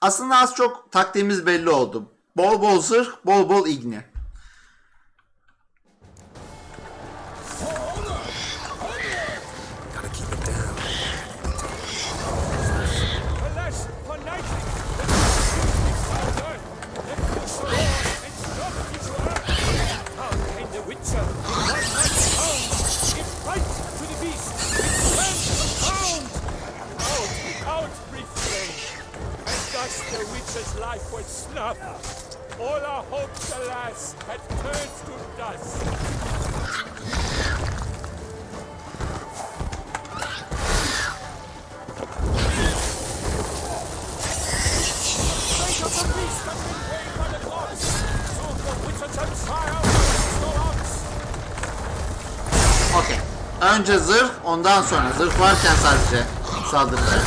Aslında az çok taktiğimiz belli oldu. Bol bol zırh, bol bol igni. The witch's life was snuffed. All our hopes, alas, had turned to dust. Of the beast has been weighed by the gods. Soon the witches and fire will Okey. Önce zırh, ondan sonra zırh varken sadece saldıracak.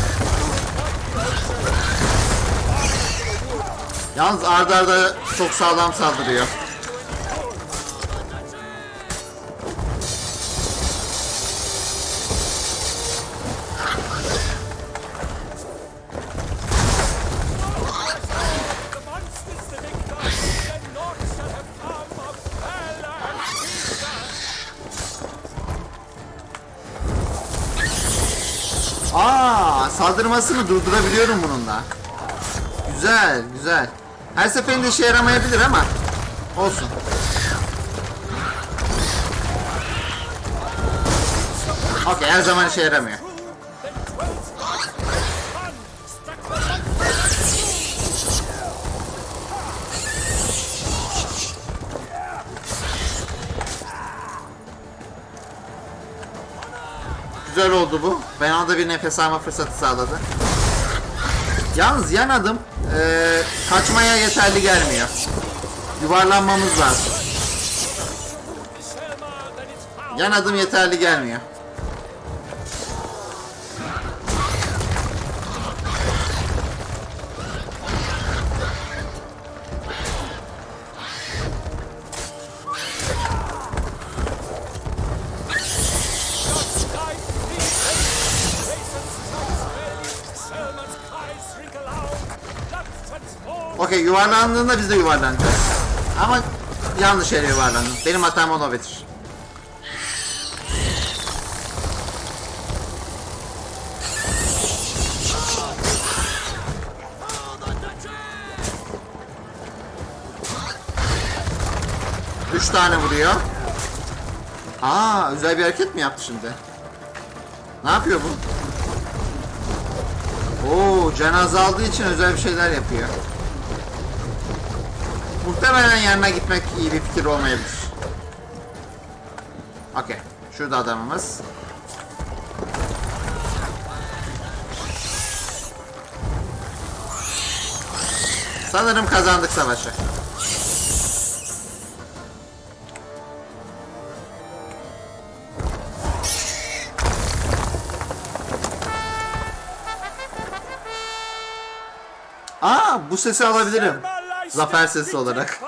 Yalnız arda arda çok sağlam saldırıyor. Saldırmasını durdurabiliyorum bununla. Güzel, güzel. Her seferinde işe yaramayabilir ama olsun. Okey, her zaman işe yaramıyor. Güzel oldu bu. Ben ona da bir nefes alma fırsatı sağladı. Yalnız yan adım kaçmaya yeterli gelmiyor. Yuvarlanmamız lazım. Yan adım yeterli gelmiyor. Okey, yuvarlandığında biz de yuvarlanacağız. Ama yanlış yere yuvarlandım. Benim hatam olabilir. Üç tane vuruyor. Özel bir hareket mi yaptı şimdi? Ne yapıyor bu? Can azaldığı için özel bir şeyler yapıyor. Muhtemelen yanına gitmek iyi bir fikir olmayabilir. Okey. Şurada adamımız. Sanırım kazandık savaşı. Bu sesi alabilirim. Zafer sesi olarak.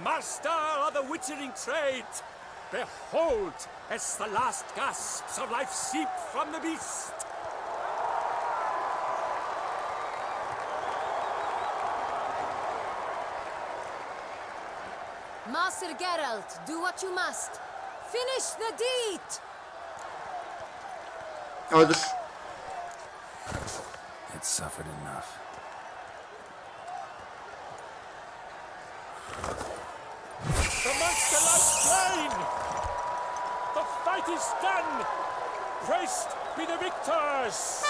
Master of the witchering trade. Behold, as the last gasps of life seep from the beast. Master Geralt, do what you must. Finish the deed. Öldür. It suffered enough. The monster lies slain! The fight is done! Praised be the victors!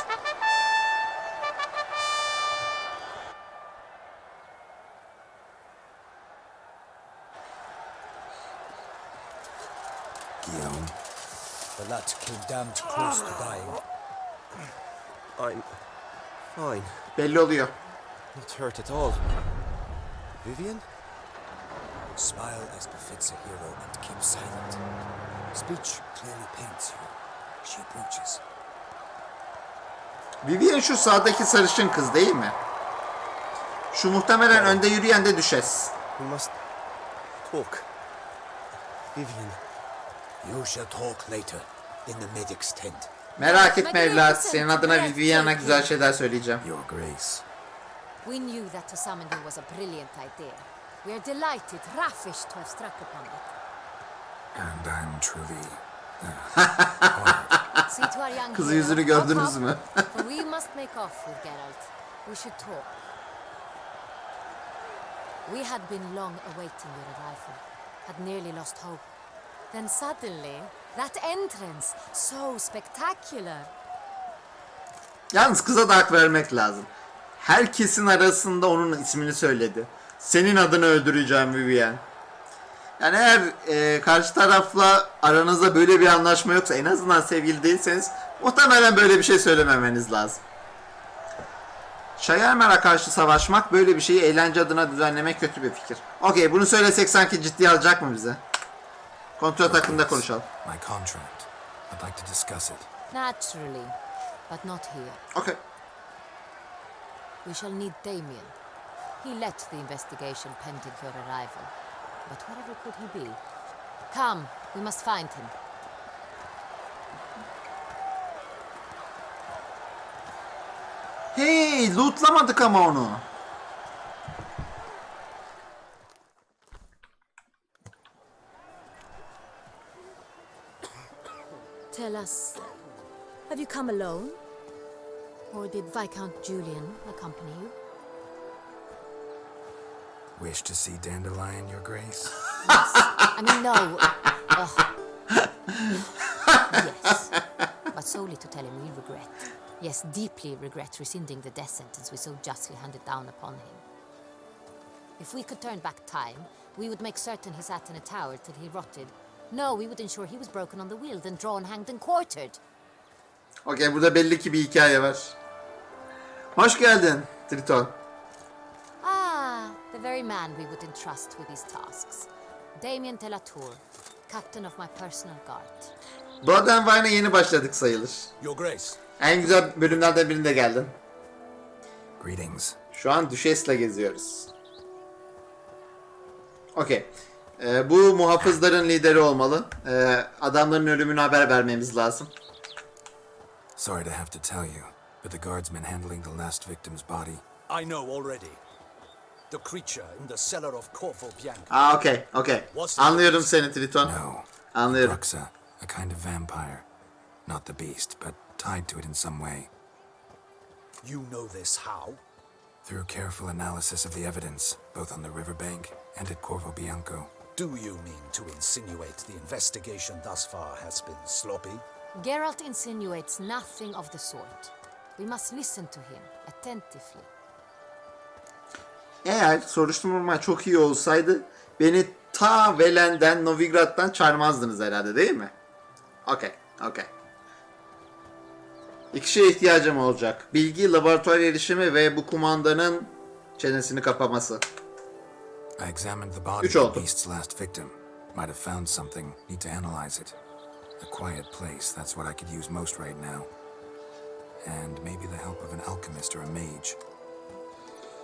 Guillaume. The lad came damned close to dying. I'm fine. Belli oluyor. Not hurt at all. Vivian? Smile as befits a hero and keep silent. Speech clearly paints you. She approaches. Vivian şu sağdaki sarışın kız değil mi? Şu muhtemelen önde yürüyen de düşes. We must talk. Vivian. You shall talk later, in the medic's tent. Merak etme evlat. Senin adına Vivian'a güzel şeyler söyleyeceğim. Your Grace. We knew that to summon you was a brilliant idea. We are delighted, ravished to have struck upon it. And I'm truly See to our young Kızın hero. yüzünü gördünüz Come, mü? for we must make off with Geralt. We should talk. We had been long awaiting your arrival. Had nearly lost hope. Then suddenly, that entrance, so spectacular. Yalnız kıza da hak vermek lazım. Herkesin arasında onun ismini söyledi. Senin adını öldüreceğim Vivian. Yani eğer karşı tarafla aranızda böyle bir anlaşma yoksa, en azından sevgili değilseniz, muhtemelen böyle bir şey söylememeniz lazım. Şayermer'e karşı savaşmak, böyle bir şeyi eğlence adına düzenlemek kötü bir fikir. Okey, bunu söylesek sanki ciddiye alacak mı bize? Kontrat hakkında konuşalım. my contract. I'd like to discuss it. Naturally, but not here. Okey. We shall need Damien. He led the investigation pending your arrival. But wherever could he be? Come, we must find him. Hey, lootlamadık ama onu. Tell us, have you come alone? Or did Viscount Julian accompany you? Wish to see Dandelion, Your Grace? I mean, no. Yes. But solely to tell him we regret. Yes, deeply regret rescinding the death sentence we so justly handed down upon him. If we could turn back time, we would make certain he sat in a tower till he rotted. No, we would ensure he was broken on the wheel, then drawn, hanged, and quartered. Okey, burada belli ki bir hikaye var. Hoş geldin Triton. Ah, the very man we would entrust with these tasks. Damien Telatour, captain of my personal guard. Blood and Wine'a yeni başladık sayılır. Your Grace. En güzel bölümlerden birinde geldin. Greetings. Şu an Düşes'le geziyoruz. Okey. Bu muhafızların lideri olmalı. Adamların ölümünü haber vermemiz lazım. Sorry to have to tell you, but the guardsman handling the last victim's body. I know already. The creature in the cellar of Corvo Bianco. Okey. Anlıyorum seni Triton. No. Anlıyorum. Bruxa, a kind of vampire. Not the beast, but tied to it in some way. You know this how? Through careful analysis of the evidence, both on the riverbank and at Corvo Bianco. Do you mean to insinuate the investigation thus far has been sloppy? Geralt insinuates nothing of the sort. We must listen to him attentively. Eğer soruşturma çok iyi olsaydı beni ta Velen'den, Novigrad'dan çağırmazdınız herhalde, değil mi? Okey. İki şeye ihtiyacım olacak. Bilgi, laboratuvar erişimi ve bu kumandanın çenesini kapaması. I examined the body Üç of oldu. the beast's last victim. Might have found something. Need to analyze it. A quiet place, that's what I could use most right now. And maybe the help of an alchemist or a mage.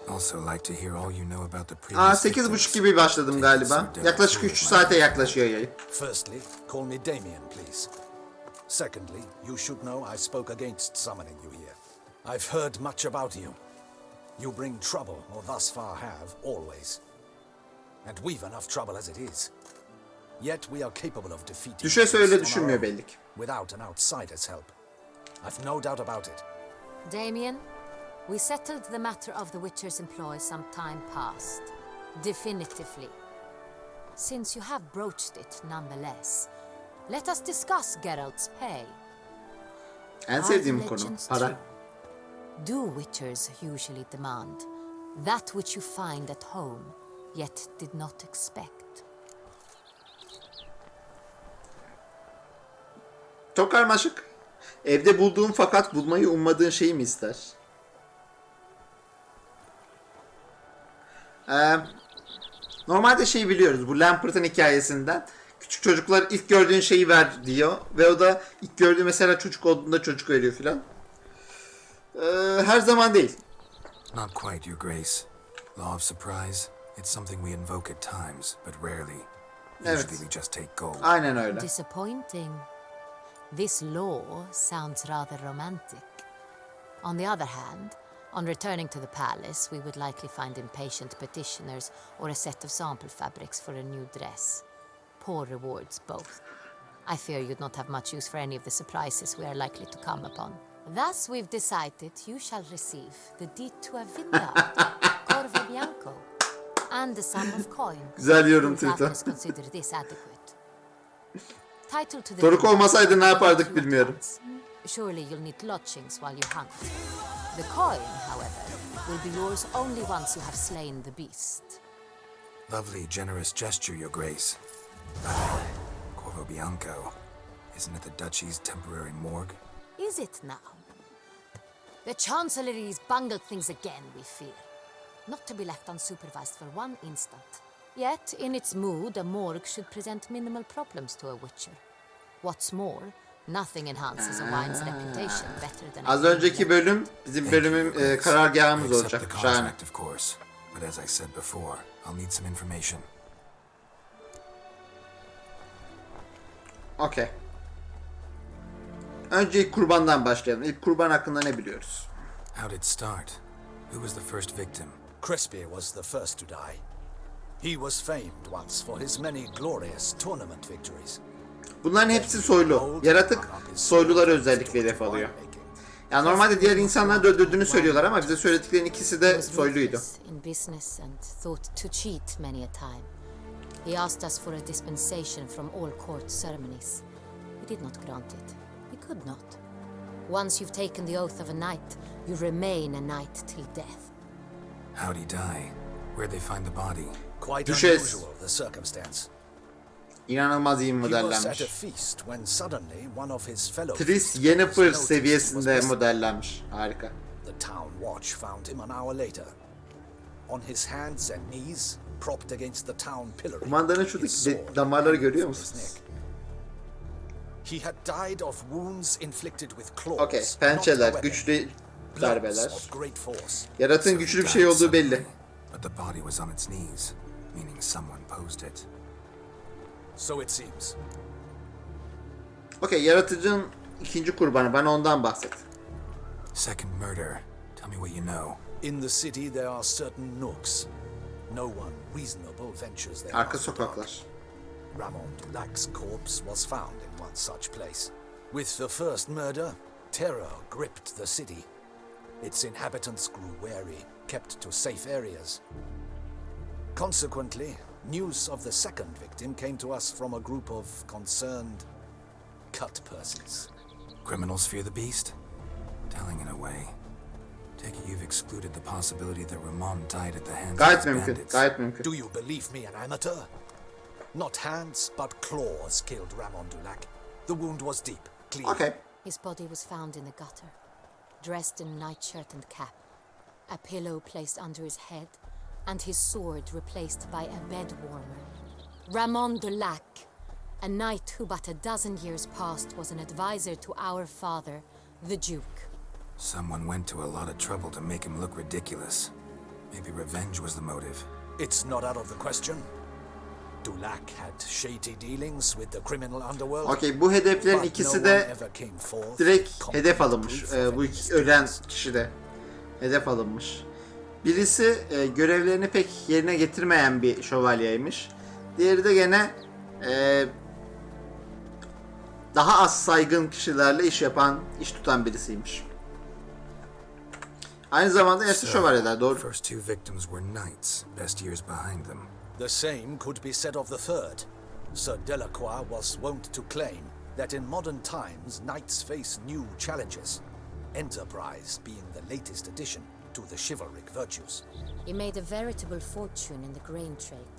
Also like to hear all you know about the previous 8:30 gibi başladım galiba. Yaklaşık 3 saate yaklaşıyor yayın. Firstly, call me Damien, please. Secondly, you should know I spoke against summoning you here. I've heard much about you. You bring trouble, or thus far have, always. And we've enough trouble as it is. Yet we are capable of defeating Düşes the öyle beast on düşünmüyor our own, belli ki. without an outsider's help. I've no doubt about it. Damien, we settled the matter of the Witcher's employ some time past. Definitively. Since you have broached it nonetheless, let us discuss Geralt's pay. En Are sevdiğim the konu legends para. true? Do Witchers usually demand that which you find at home, yet did not expect? Çok karmaşık. Evde bulduğun fakat bulmayı ummadığın şeyi mi ister? Normalde şeyi biliyoruz. Bu Lampert'ın hikayesinden. Küçük çocuklar ilk gördüğün şeyi ver diyor. Ve o da ilk gördüğü mesela çocuk olduğunda çocuk veriyor filan. Her zaman değil. Not quite, Your Grace. Law of surprise, it's something we invoke at times, but rarely. Evet. Usually we just take gold. Aynen öyle. Disappointing. This law sounds rather romantic. On the other hand, on returning to the palace, we would likely find impatient petitioners or a set of sample fabrics for a new dress. Poor rewards, both. I fear you'd not have much use for any of the surprises we are likely to come upon. Thus, we've decided you shall receive the deed to a villa, Corvo Bianco, and a sum of coin. Güzel yorum You Tito. doubtless consider this adequate. Title to the Doruk villa olmasaydı ne yapardık you bilmiyorum. advance. Surely you'll need lodgings while you hunt. The coin, however, will be yours only once you have slain the beast. Lovely, generous gesture, Your Grace. Corvo Bianco. Isn't it the Duchy's temporary morgue? Is it now? The Chancellery's bungled things again, we fear. Not to be left unsupervised for one instant. Yet, in its mood, a morgue should present minimal problems to a witcher. What's more, nothing enhances a wine's reputation better than a Az clean önceki label. bölüm bizim bölümün karargahımız I accept olacak. the Şahane. contract, of course. But as I said before, I'll need some information. Okey. Önce ilk kurbandan başlayalım. İlk kurban hakkında ne biliyoruz? How did it start? Who was the first victim? Crispy was the first to die. He was famed once for his many glorious tournament victories. Bunların hepsi soylu. Yaratık soyluları özellikle hedef alıyor. Yani normalde diğer insanları da öldürdüğünü söylüyorlar ama bize söylediklerinin ikisi de Was soyluydu. ruthless in business and thought to cheat many a time. He asked us for a dispensation from all court ceremonies. We did not grant it. We could not. Once you've taken the oath of a knight, you remain a knight till death. How'd he die? Where'd they find the body? Quite Düşes. unusual, the circumstance. İnanılmaz iyi He was at a modellenmiş. feast when suddenly one of his fellow Tris feasters Yennefer noticed he was seviyesinde missing. modellenmiş. Harika. The town watch found him an hour later. On his hands and knees, propped against the town pillory. Kumandanın his şuradaki sword damarları hanging görüyor from his musunuz? neck. He had died of wounds inflicted with claws. Okey. not a Pençeler, weapon. güçlü Blows darbeler. of great force. Yaratığın güçlü bir şey olduğu belli. But the body was on its knees, meaning someone posed it. So it seems. Okey. Yaratıcının ikinci kurbanı. Bana ondan bahset. Second murder. Tell me what you know. In the city there are certain nooks. No one reasonable ventures there. Arka after dark. sokaklar. Ramon Dulac's corpse was found in one such place. With the first murder, terror gripped the city. Its inhabitants grew wary, kept to safe areas. Consequently, news of the second victim came to us from a group of concerned cut persons. Criminals fear the beast? Telling in a way. Take it you've excluded the possibility that Ramon died at the hands of Gayet his mümkün. bandits. Gayet mümkün. Do you believe me, an amateur? Not hands, but claws killed Ramon Dulac. The wound was deep, clean. Okey. His body was found in the gutter, dressed in nightshirt and cap, a pillow placed under his head, and his sword replaced by a bed warmer. Ramon de Lac, a knight who but a dozen years past was an advisor to our father, the Duke. Someone went to a lot of trouble to make him look ridiculous. Maybe revenge was the motive. It's not out of the question. Dulac had shady dealings with the criminal underworld. Okey. Bu hedeflerin but ikisi no de one ever came forth direkt with hedef concrete alınmış. proof of Bu any iki ölen misdeeds. kişi de hedef alınmış. Birisi görevlerini pek yerine getirmeyen bir şövalyeymiş. Diğeri de gene daha az saygın kişilerle iş yapan, iş tutan birisiymiş. Aynı zamanda yaşlı şövalyeler, doğru. First two victims were knights, best years behind them. The same could be said of the third. Sir Delacroix was wont to claim that in modern times knights face new challenges, enterprise being the latest addition to the chivalric virtues. He made a veritable fortune in the grain trade.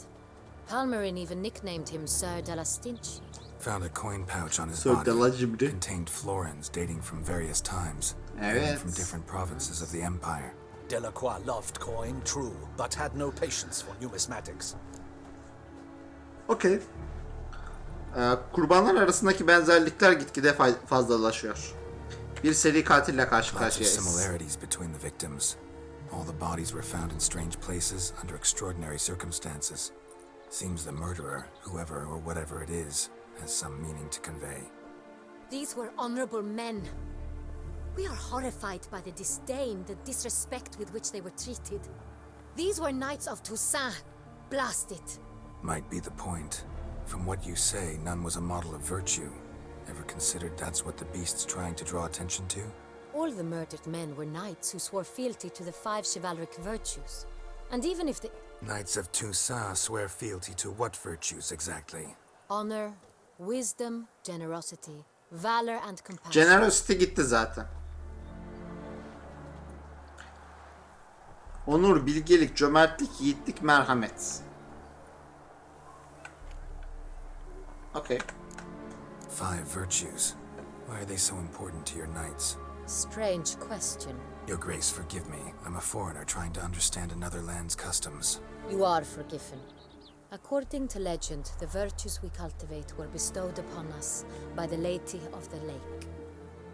Palmerin even nicknamed him Sir de la Stinchi. Found a coin pouch on his Sir body. de la Cibri. Contained florins dating from various times. Evet. And from different provinces of the empire. Delacroix loved coin, true, but had no patience for numismatics. Okey. Kurbanlar arasındaki benzerlikler gitgide fazlalaşıyor. Bir seri katille karşı Lots of karşıyayız. similarities between the victims. All the bodies were found in strange places under extraordinary circumstances. Seems the murderer, whoever or whatever it is, has some meaning to convey. These were honorable men. We are horrified by the disdain, the disrespect with which they were treated. These were knights of Toussaint. Blast it. Might be the point. From what you say, none was a model of virtue. Ever considered that's what the beast's trying to draw attention to? All the murdered men were knights who swore fealty to the 5 chivalric virtues. And even if the Knights of Toussaint swear fealty to what virtues exactly? honor, wisdom, generosity, valor and compassion. Generosity gitti zaten. Onur, bilgelik, cömertlik, yiğitlik, merhamet. Okay. 5 virtues. Why are they so important to your knights? Strange question. Your Grace, forgive me. I'm a foreigner trying to understand another land's customs. You are forgiven. According to legend, the virtues we cultivate were bestowed upon us by the Lady of the Lake.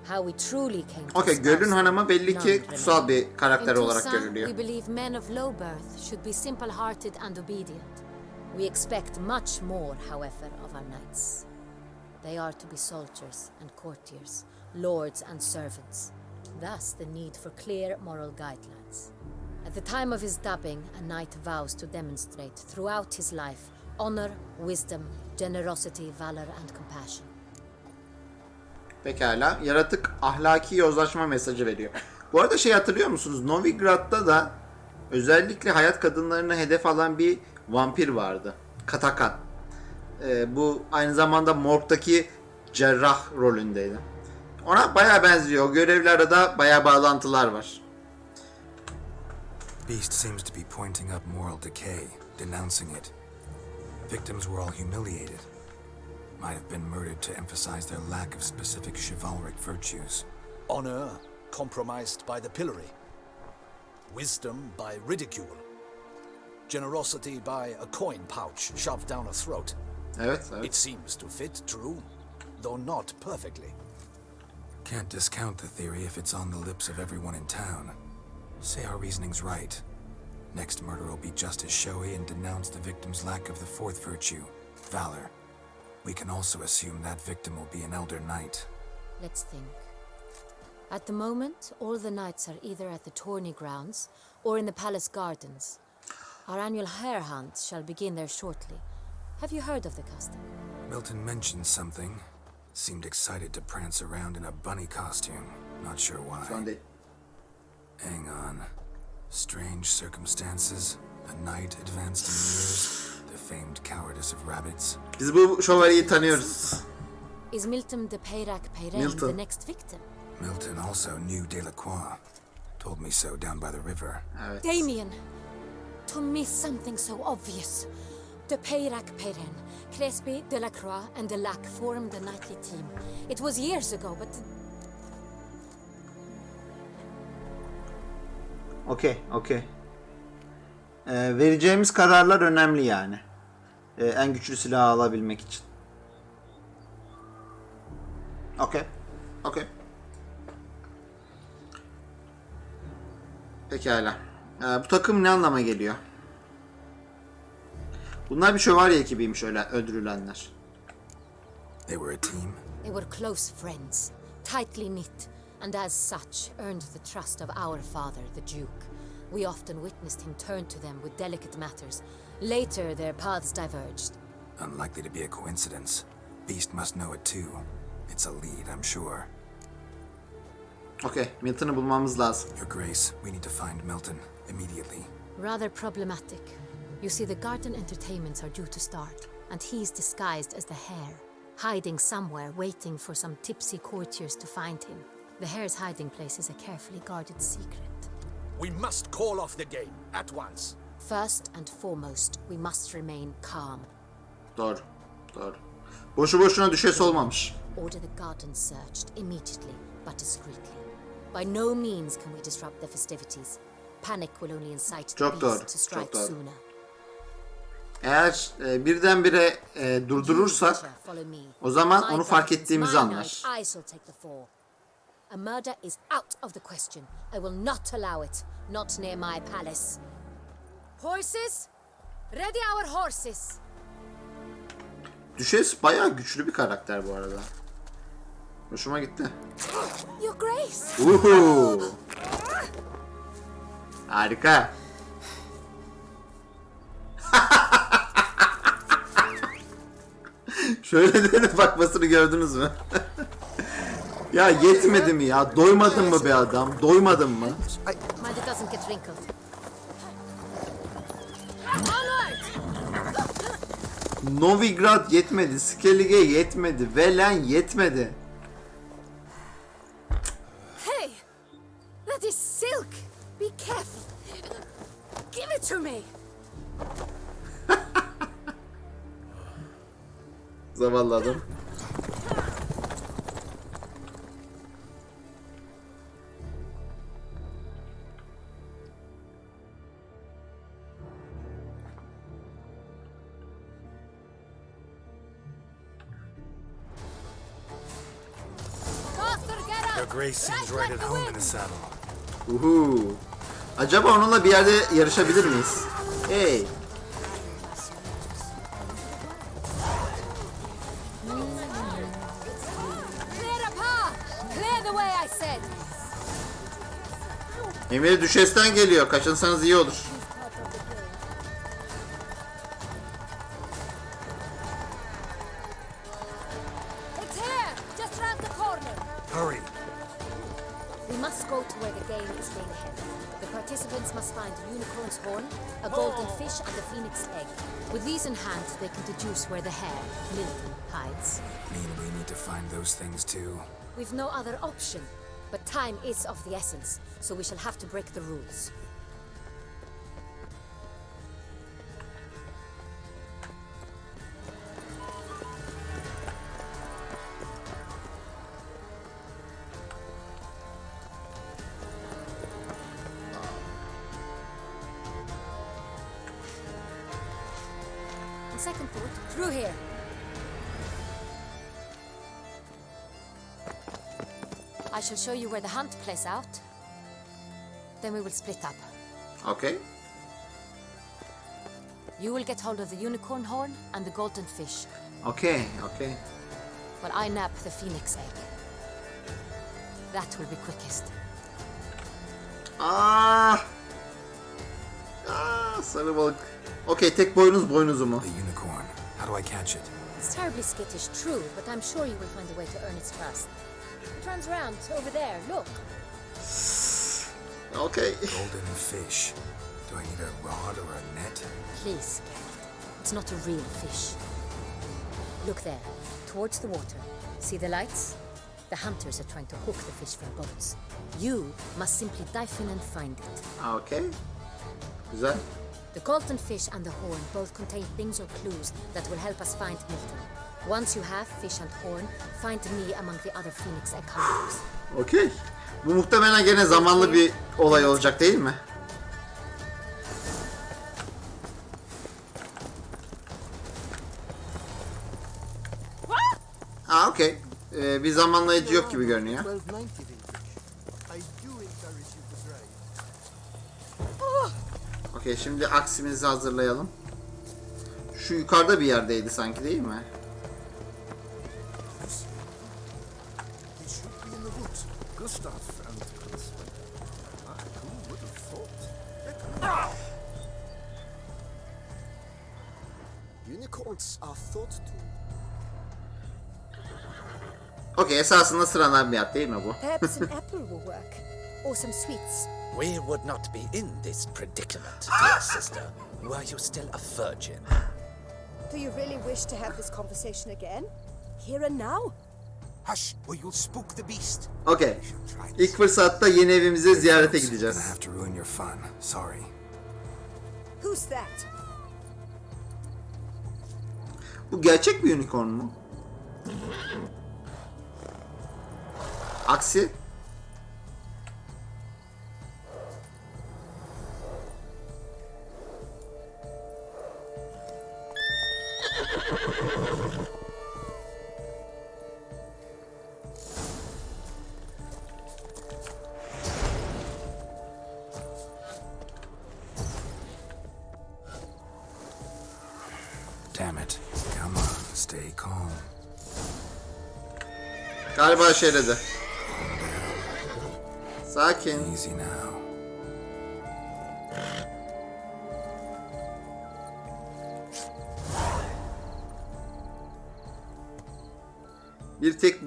How we truly came to Okay, Gölün espouse hanımı belli ki none kutsal remain. bir karakter In olarak Toussaint, görülüyor. we believe men of low birth should be simple-hearted and obedient. We expect much more, however, of our knights. They are to be soldiers and courtiers, lords and servants. Thus, the need for clear moral guidelines. At the time of his dubbing, a knight vows to demonstrate throughout his life honor, wisdom, generosity, valor and compassion. Pekala. Yaratık ahlaki yozlaşma mesajı veriyor. Bu arada şey hatırlıyor musunuz? Novigrad'da da özellikle hayat kadınlarını hedef alan bir vampir vardı. Katakan. Bu aynı zamanda morgdaki cerrah rolündeydi. Ona bayağı benziyor. O görevle arada bayağı bağlantılar var. Beast seems to be pointing up moral decay, denouncing it. Victims were all humiliated. Might have been murdered to emphasize their lack of specific chivalric virtues. Honor compromised by the pillory. Wisdom by ridicule. Generosity by a coin pouch shoved down a throat. Evet, evet. It seems to fit, true, though not perfectly. Can't discount the theory if it's on the lips of everyone in town. Say our reasoning's right. Next murder will be just as showy and denounce the victim's lack of the 4th virtue, valor. We can also assume that victim will be an elder knight. Let's think. At the moment, all the knights are either at the tourney grounds or in the palace gardens. Our annual hare hunt shall begin there shortly. Have you heard of the custom? Milton mentioned something. Seemed excited to prance around in a bunny costume. Not sure why. Şu an değil. Hang on. Strange circumstances. A knight advanced in years. The famed cowardice of rabbits. Biz bu şövalyeyi tanıyoruz. Is Milton de Peyrac Peyren Milton. the next victim? Milton also knew Delacroix. Told me so down by the river. Evet. Damien! To miss something so obvious. De Peyrac Peyren, Crespi, Delacroix, and Delac formed the knightly team. It was years ago, but Okey. Vereceğimiz kararlar önemli yani. En güçlü silahı alabilmek için. Okey. Pekala. Bu takım ne anlama geliyor? Bunlar bir şövalye ekibiymiş öyle öldürülenler. They were a team. they were close friends, tightly knit, and as such earned the trust of our father, the Duke. We often witnessed him turn to them with delicate matters. Later, their paths diverged. Unlikely to be a coincidence. Beast must know it too. It's a lead, I'm sure. Okey, Milton'ı bulmamız lazım. Your Grace, we need to find Milton immediately. Rather problematic. You see, the garden entertainments are due to start, and he's disguised as the hare, hiding somewhere, waiting for some tipsy courtiers to find him. The hare's hiding place is a carefully guarded secret. We must call off the game at once. First and foremost, we must remain calm. Doğru. Boşu boşuna düşesi olmamış. Order the garden searched immediately, but discreetly. By no means can we disrupt the festivities. Panic will only incite the Çok doğru, beast to strike çok doğru. sooner. Eğer birdenbire durdurursak Follow me. o zaman My onu fark guardians, ettiğimizi my anlar. night, I shall take the fall. A murder is out of the question. I will not allow it. Not near my palace. Horses, ready our horses. Düşes bayağı güçlü bir karakter bu arada. Hoşuma gitti. Your Grace! Uhu. Harika. Şöyle de bakmasını gördünüz mü? Ya yetmedi mi ya? Doymadın mı be adam? Doymadın mı? Mind it doesn't get wrinkled. Onward! Novigrad yetmedi, Skellige yetmedi, Velen yetmedi. Hey! That is silk! Be careful! Give it to me! Zavallı adam. Faster, get up! Your Grace seems right at home in the saddle. Uhu. Acaba onunla bir yerde yarışabilir miyiz? Hey. Clear the path! Clear the way, I said! Emir düşesten geliyor. Kaçınsanız iyi olur. It's here! Just round the corner! Hurry! We must go to where the game is being held. The participants must find a unicorn's horn, a golden fish, and a phoenix egg. With these in hand, they can deduce where the hare, Milton, hides. Mean we need to find those things too. We've no other option, but time is of the essence, so we shall have to break the rules. On second thought, through here. I shall show you where the hunt plays out. Then we will split up. Okay. You will get hold of the unicorn horn and the golden fish, Okay. Okay. while I nab the phoenix egg. That will be quickest. Sarı balık. Okay, tek boynuz boynuzu mu? The unicorn. How do I catch it? It's terribly skittish, true, but I'm sure you will find a way to earn its trust. It runs round over there, look. Okay. Golden fish. Do I need a rod or a net? Please, Geralt. It's not a real fish. Look there, towards the water. See the lights? The hunters are trying to hook the fish from boats. You must simply dive in and find it. Okay. Güzel. The golden fish and the horn both contain things or clues that will help us find Milton. Once you have fish and horn, find me among the other phoenix egg hunters. Okay. Bu muhtemelen gene zamanlı bir olay olacak değil mi? Okay. Bir zamanlayıcı yok gibi görünüyor. 1290 vintage. I do encourage you to try. Okay, şimdi aksimizi hazırlayalım. Şu yukarıda bir yerdeydi sanki, değil mi? He should be in the woods. Gustav and Huntsman. Who would have thought? Unicorns are thought to. Okay, esasında sıradan bir yer değil mi bu? Perhaps an apple will work. Or some sweets. We would not be in this predicament, dear sister, were you still a virgin. Do you really wish to have this conversation again? Here and now? Hush, or you'll spook the beast. Okay. İlk fırsatta yeni evimize ziyarete Gonna gideceğiz. have to ruin your fun. Sorry. Who's that? Bu gerçek bir unicorn mu? Aksi. Damn it. Come on, stay calm. Galiba şeyledi. Sakin. Easy now. Bir tek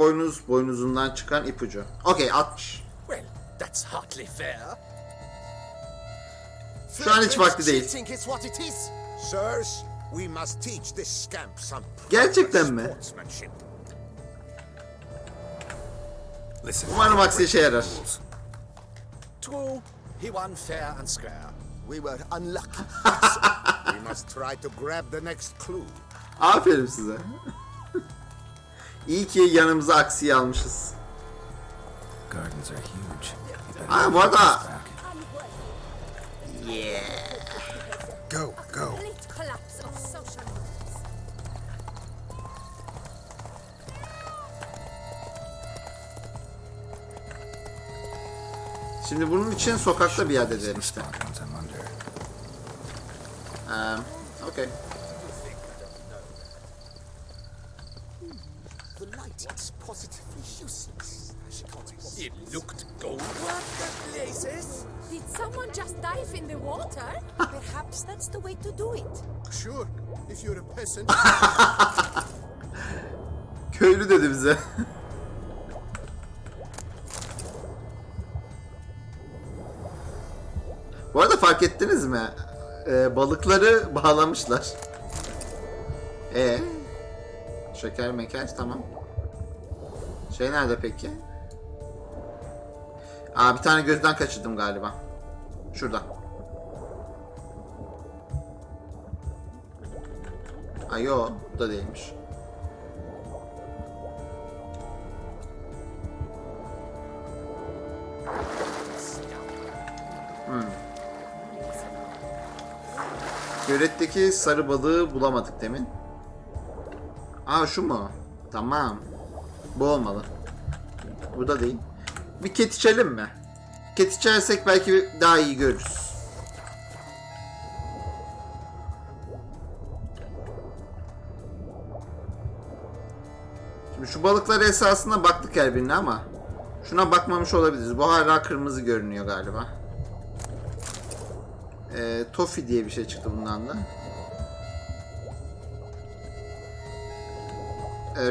boynuzundan çıkan ipucu. Okey, 60. Well, that's hardly fair. Şu an hiç vakti değil. Sirs, we must teach this scamp some Gerçekten mi? sportsmanship. Listen. Umarım aksi işe yarar. True, he won fair and square. We were unlucky. We must try to grab the next clue. Aferin size. İyi ki yanımıza aksiyi almışız. Gardens are huge. Ha bu arada... Go, go. Complete collapse of social norms. Şimdi bunun için sokakta bir yerde dedim işte. Spot once I'm under. Okey. The light is positively useless. It looked gold. What the blazes? Did someone just dive in the water? Perhaps that's the way to do it. Sure, if you're a peasant. Köylü dedi bize. Bu arada fark ettiniz mi? Balıkları bağlamışlar. Şeker meker tamam. Şey nerede peki? Aa, bir tane gözden kaçırdım galiba. Şurada. Ay yo, bu da değilmiş. Göletteki sarı balığı bulamadık demin. Aa şu mu? Tamam. Bu olmalı. Bu da değil. Bir ket içelim mi? Ket içersek belki daha iyi görürüz. Şimdi şu balıklara esasında baktık her birine ama şuna bakmamış olabiliriz. Bu hala kırmızı görünüyor galiba. Tofi diye bir şey çıktı bundan da.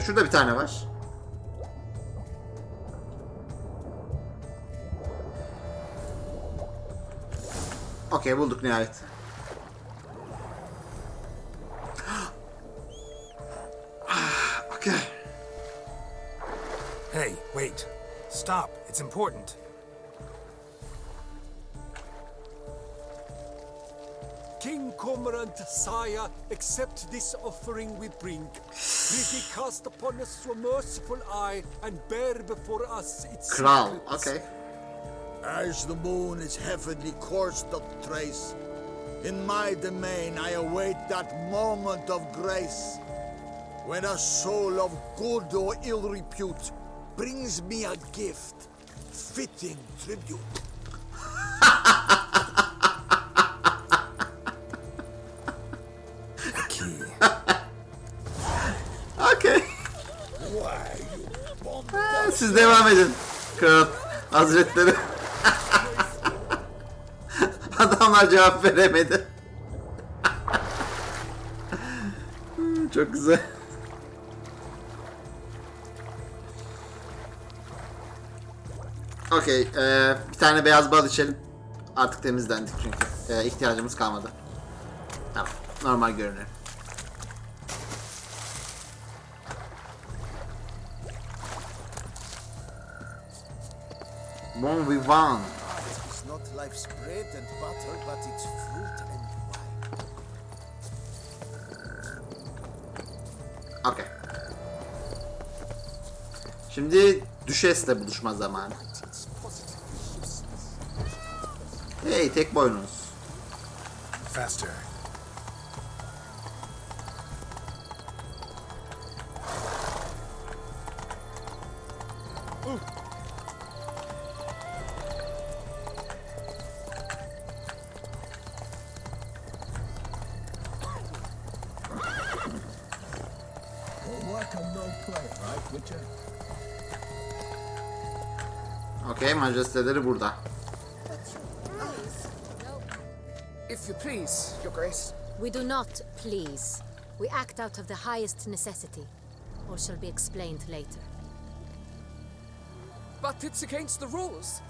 Şurada bir tane var. Okey, bulduk nihayet. Okey. Hey, wait. Stop. It's important. King Cormorant, sire, accept this offering we bring. Prithee cast upon us your merciful eye and bear before us its Kral. secrets. Okey. As the moon is heavenly course doth trace, in my domain I await that moment of grace, when a soul of good or ill repute brings me a gift, fitting tribute. Key. Okey. Why, you bomb? Siz devam edin. Kral Hazretleri. Adamlar cevap veremedi. Çok güzel. Okey. Bir tane beyaz bal içelim. Artık temizlendik çünkü. İhtiyacımız kalmadı. Tamam. Normal görünüyor. Bon vivant. It's not life's bread and butter, but it's fruit and wine. Okey. Şimdi Düşes'le buluşma zamanı. Hey, tek boynuz. Faster. Like a no play, right, Witcher? Okey, majesteleri burada. If you please, Your Grace. We do not please. We act out of the highest necessity. Or shall be explained later. But it's against the rules.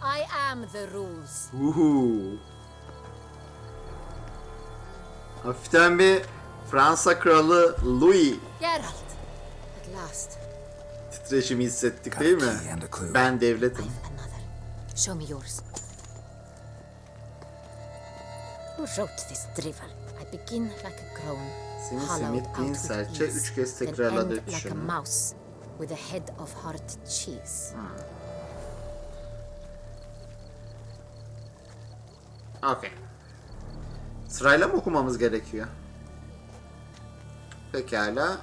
I am the rules. Uhu. Hafiften bir Fransa Kralı Louis Geralt! At last. titreşimi hissettik değil mi? Ben devletim. I've another. Show me yours. Who wrote this drivel? I begin like a groan, Senin hollowed semirttiğin out with serçe ease, 3 kez then tekrarladı end like a ötüşünü. mouse with a head of hard cheese. Okey. Sırayla mı okumamız gerekiyor? Pekala.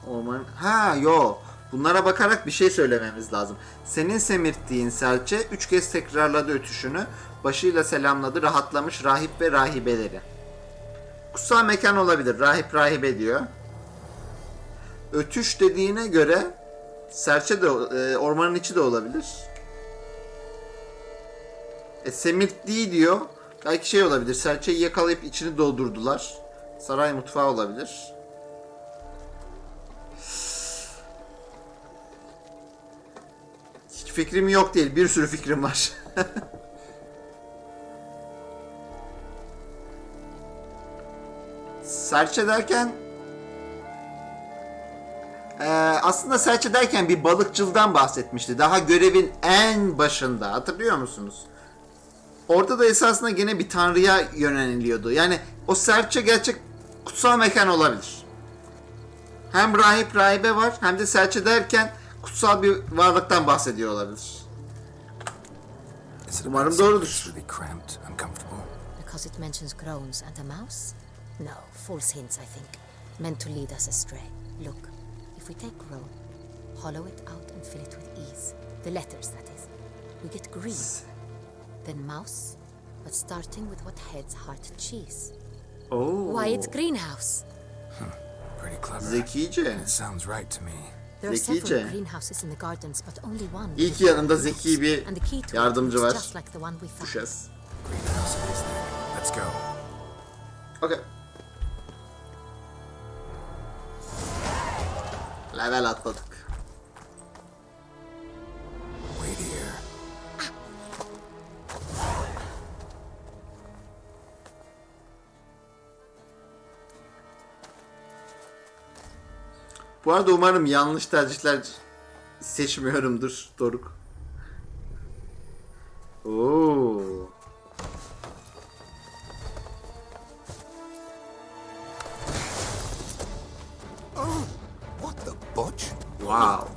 Orman... Ha yo. Bunlara bakarak bir şey söylememiz lazım. Senin semirttiğin serçe 3 kez tekrarladı ötüşünü. Başıyla selamladı rahatlamış rahip ve rahibeleri. Kutsal mekan olabilir. Rahip rahibe diyor. Ötüş dediğine göre serçe de ormanın içi de olabilir. Semirttiği diyor. Belki şey olabilir. Serçeyi yakalayıp içini doldurdular. Saray mutfağı olabilir. Hiç fikrim yok değil. Bir sürü fikrim var. Serçe derken aslında serçe derken bir balıkçıldan bahsetmişti. Daha görevin en başında. Hatırlıyor musunuz? Orada da esasında gene bir tanrıya yöneliliyordu. Yani o serçe gerçek kutsal mekan olabilir. Hem rahip rahibe var hem de serçe derken kutsal bir varlıktan bahsediyor olabilir. Umarım doğrudur. Because it mentions groans and a mouse? No, false hints, I think. Meant to lead us astray. Look, if we take groan, hollow it out and fill it with ease. The letters, that is. We get green. Then mouse, but starting with what heads heart cheese. Oh. Why, it's greenhouse. Pretty clever. Zekice. It sounds right to me. There are Zekice. several greenhouses in the gardens, but only one. İyi ki yanında zeki bir And the key to yardımcı it var. is just like the one we found. Düşes. Greenhouse it is then. Let's go. Okay. Level atladık. Wait here. Bu arada umarım yanlış tercihler seçmiyorumdur Doruk. Oo. What the butch? Wow.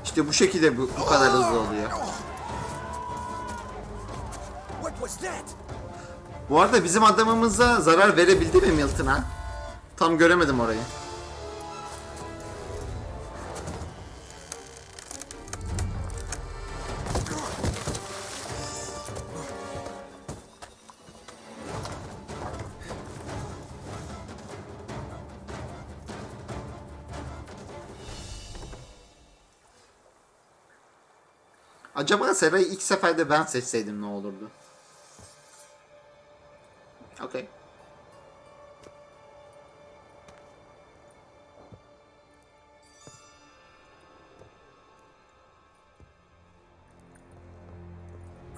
İşte bu şekilde bu kadar hızlı oluyor. What was that? Bu arada bizim adamımıza zarar verebildi mi Milton'a? Tam göremedim orayı. Acaba Sera'yı ilk seferde ben seçseydim ne olurdu? Okay.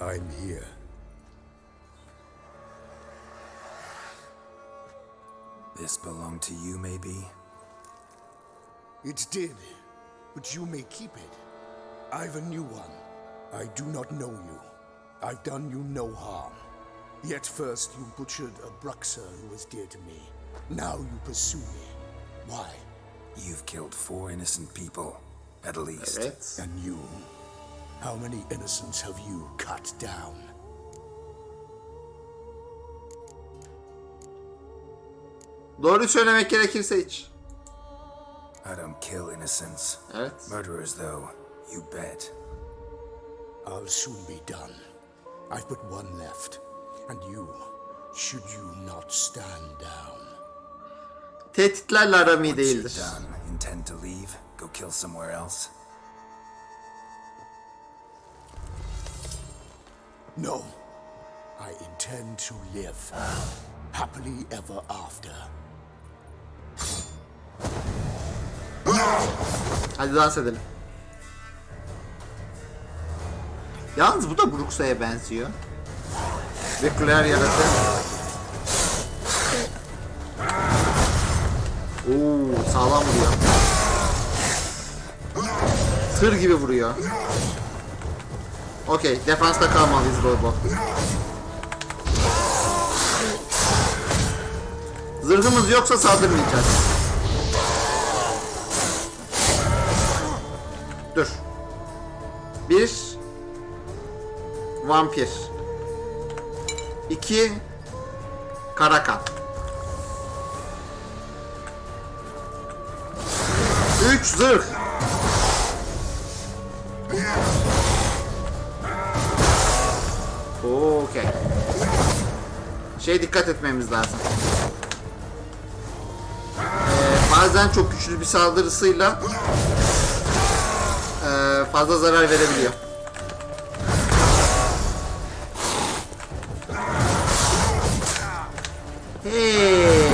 I'm here. This belonged to you, maybe? It did, but you may keep it. I've a new one. I do not know you. I've done you no harm. Yet first you butchered a Bruxer who was dear to me. Now you pursue me. Why? You've killed 4 innocent people, at least. Evet. And you? How many innocents have you cut down? Doğru söylemek gerekirse hiç. I don't kill innocents. Evet. Murderers, though, you bet. I'll soon be done. I've but one left. And you, should you not stand down? Tehditlerle aram iyi Once you're değildir. done, intend to leave? Go kill somewhere else? No. I intend to live happily ever after. Hadi dans edelim. Yalnız bu da Brooks'a benziyor. Ve Claire yaratı. Oo, sağlam vuruyor. Tır gibi vuruyor. Okey, defansta kalmalıyız Robo. Zırhımız yoksa saldırmayacağız. Dur. Bir vampir. 2 karakan. 3 zırh. Okey. Dikkat etmemiz lazım. Bazen çok güçlü bir saldırısıyla fazla zarar verebiliyor. Hey.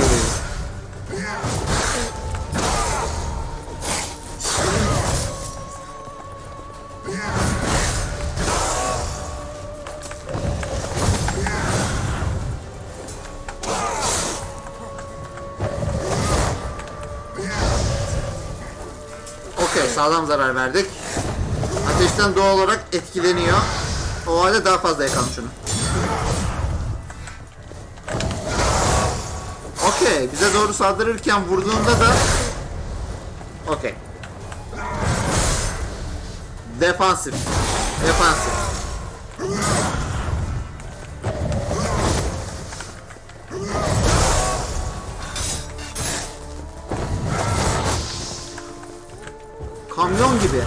Okey, sağlam zarar verdik. Ateşten doğal olarak etkileniyor. O halde daha fazla yakalım şunu. Okey, bize doğru saldırırken vurduğunda da okey. Defansif. Defansif. Kamyon gibi.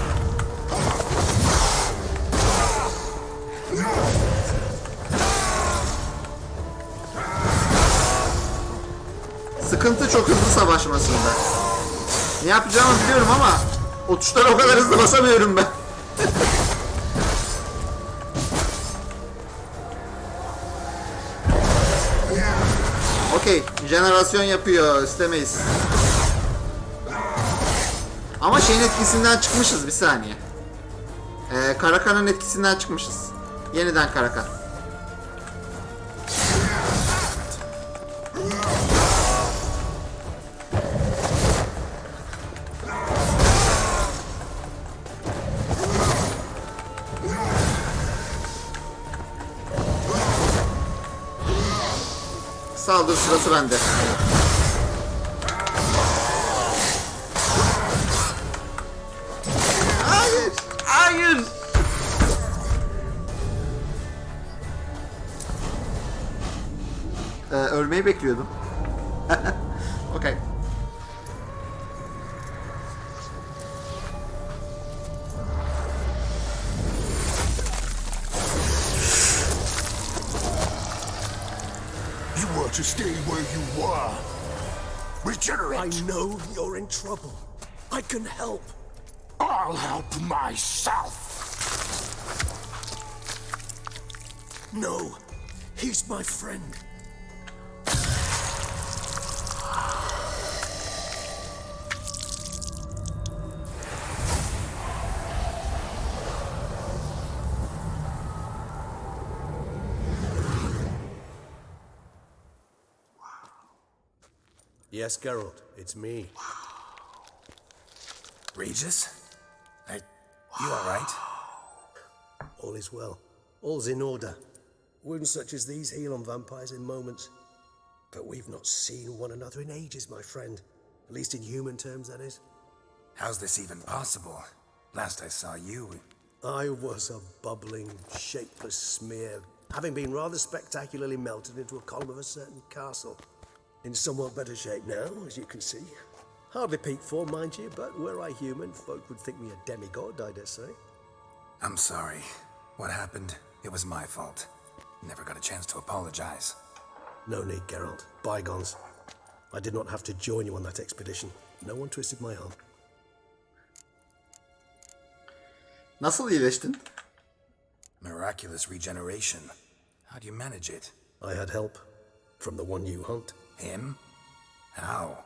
Sıkıntı çok hızlı savaşmasında. Ne yapacağımı biliyorum ama o tuşlara o kadar hızlı basamıyorum ben. Okey, jenerasyon yapıyor, istemeyiz. Ama şeyin etkisinden çıkmışız, bir saniye. Karakan'ın etkisinden çıkmışız. Yeniden Karakan. Saldır, sırası bende. Hayır, hayır. Ölmeyi bekliyordum. Okay. You were to stay where you were. Regenerate. I know you're in trouble. I can help. I'll help myself. No, he's my friend. Yes, Geralt, it's me. Regis? You alright? All is well. All's in order. Wounds such as these heal on vampires in moments. But we've not seen one another in ages, my friend. At least in human terms, that is. How's this even possible? Last I saw you... I was a bubbling, shapeless smear, having been rather spectacularly melted into a column of a certain castle. In somewhat better shape now, as you can see. Hardly peak form, mind you, but were I human, folk would think me a demigod, I dare say. I'm sorry. What happened, it was my fault. Never got a chance to apologize. No need, Geralt. Bygones. I did not have to join you on that expedition. No one twisted my arm. Nasıl iyileştin? Miraculous regeneration. How do you manage it? I had help from the one you hunt. Him? How?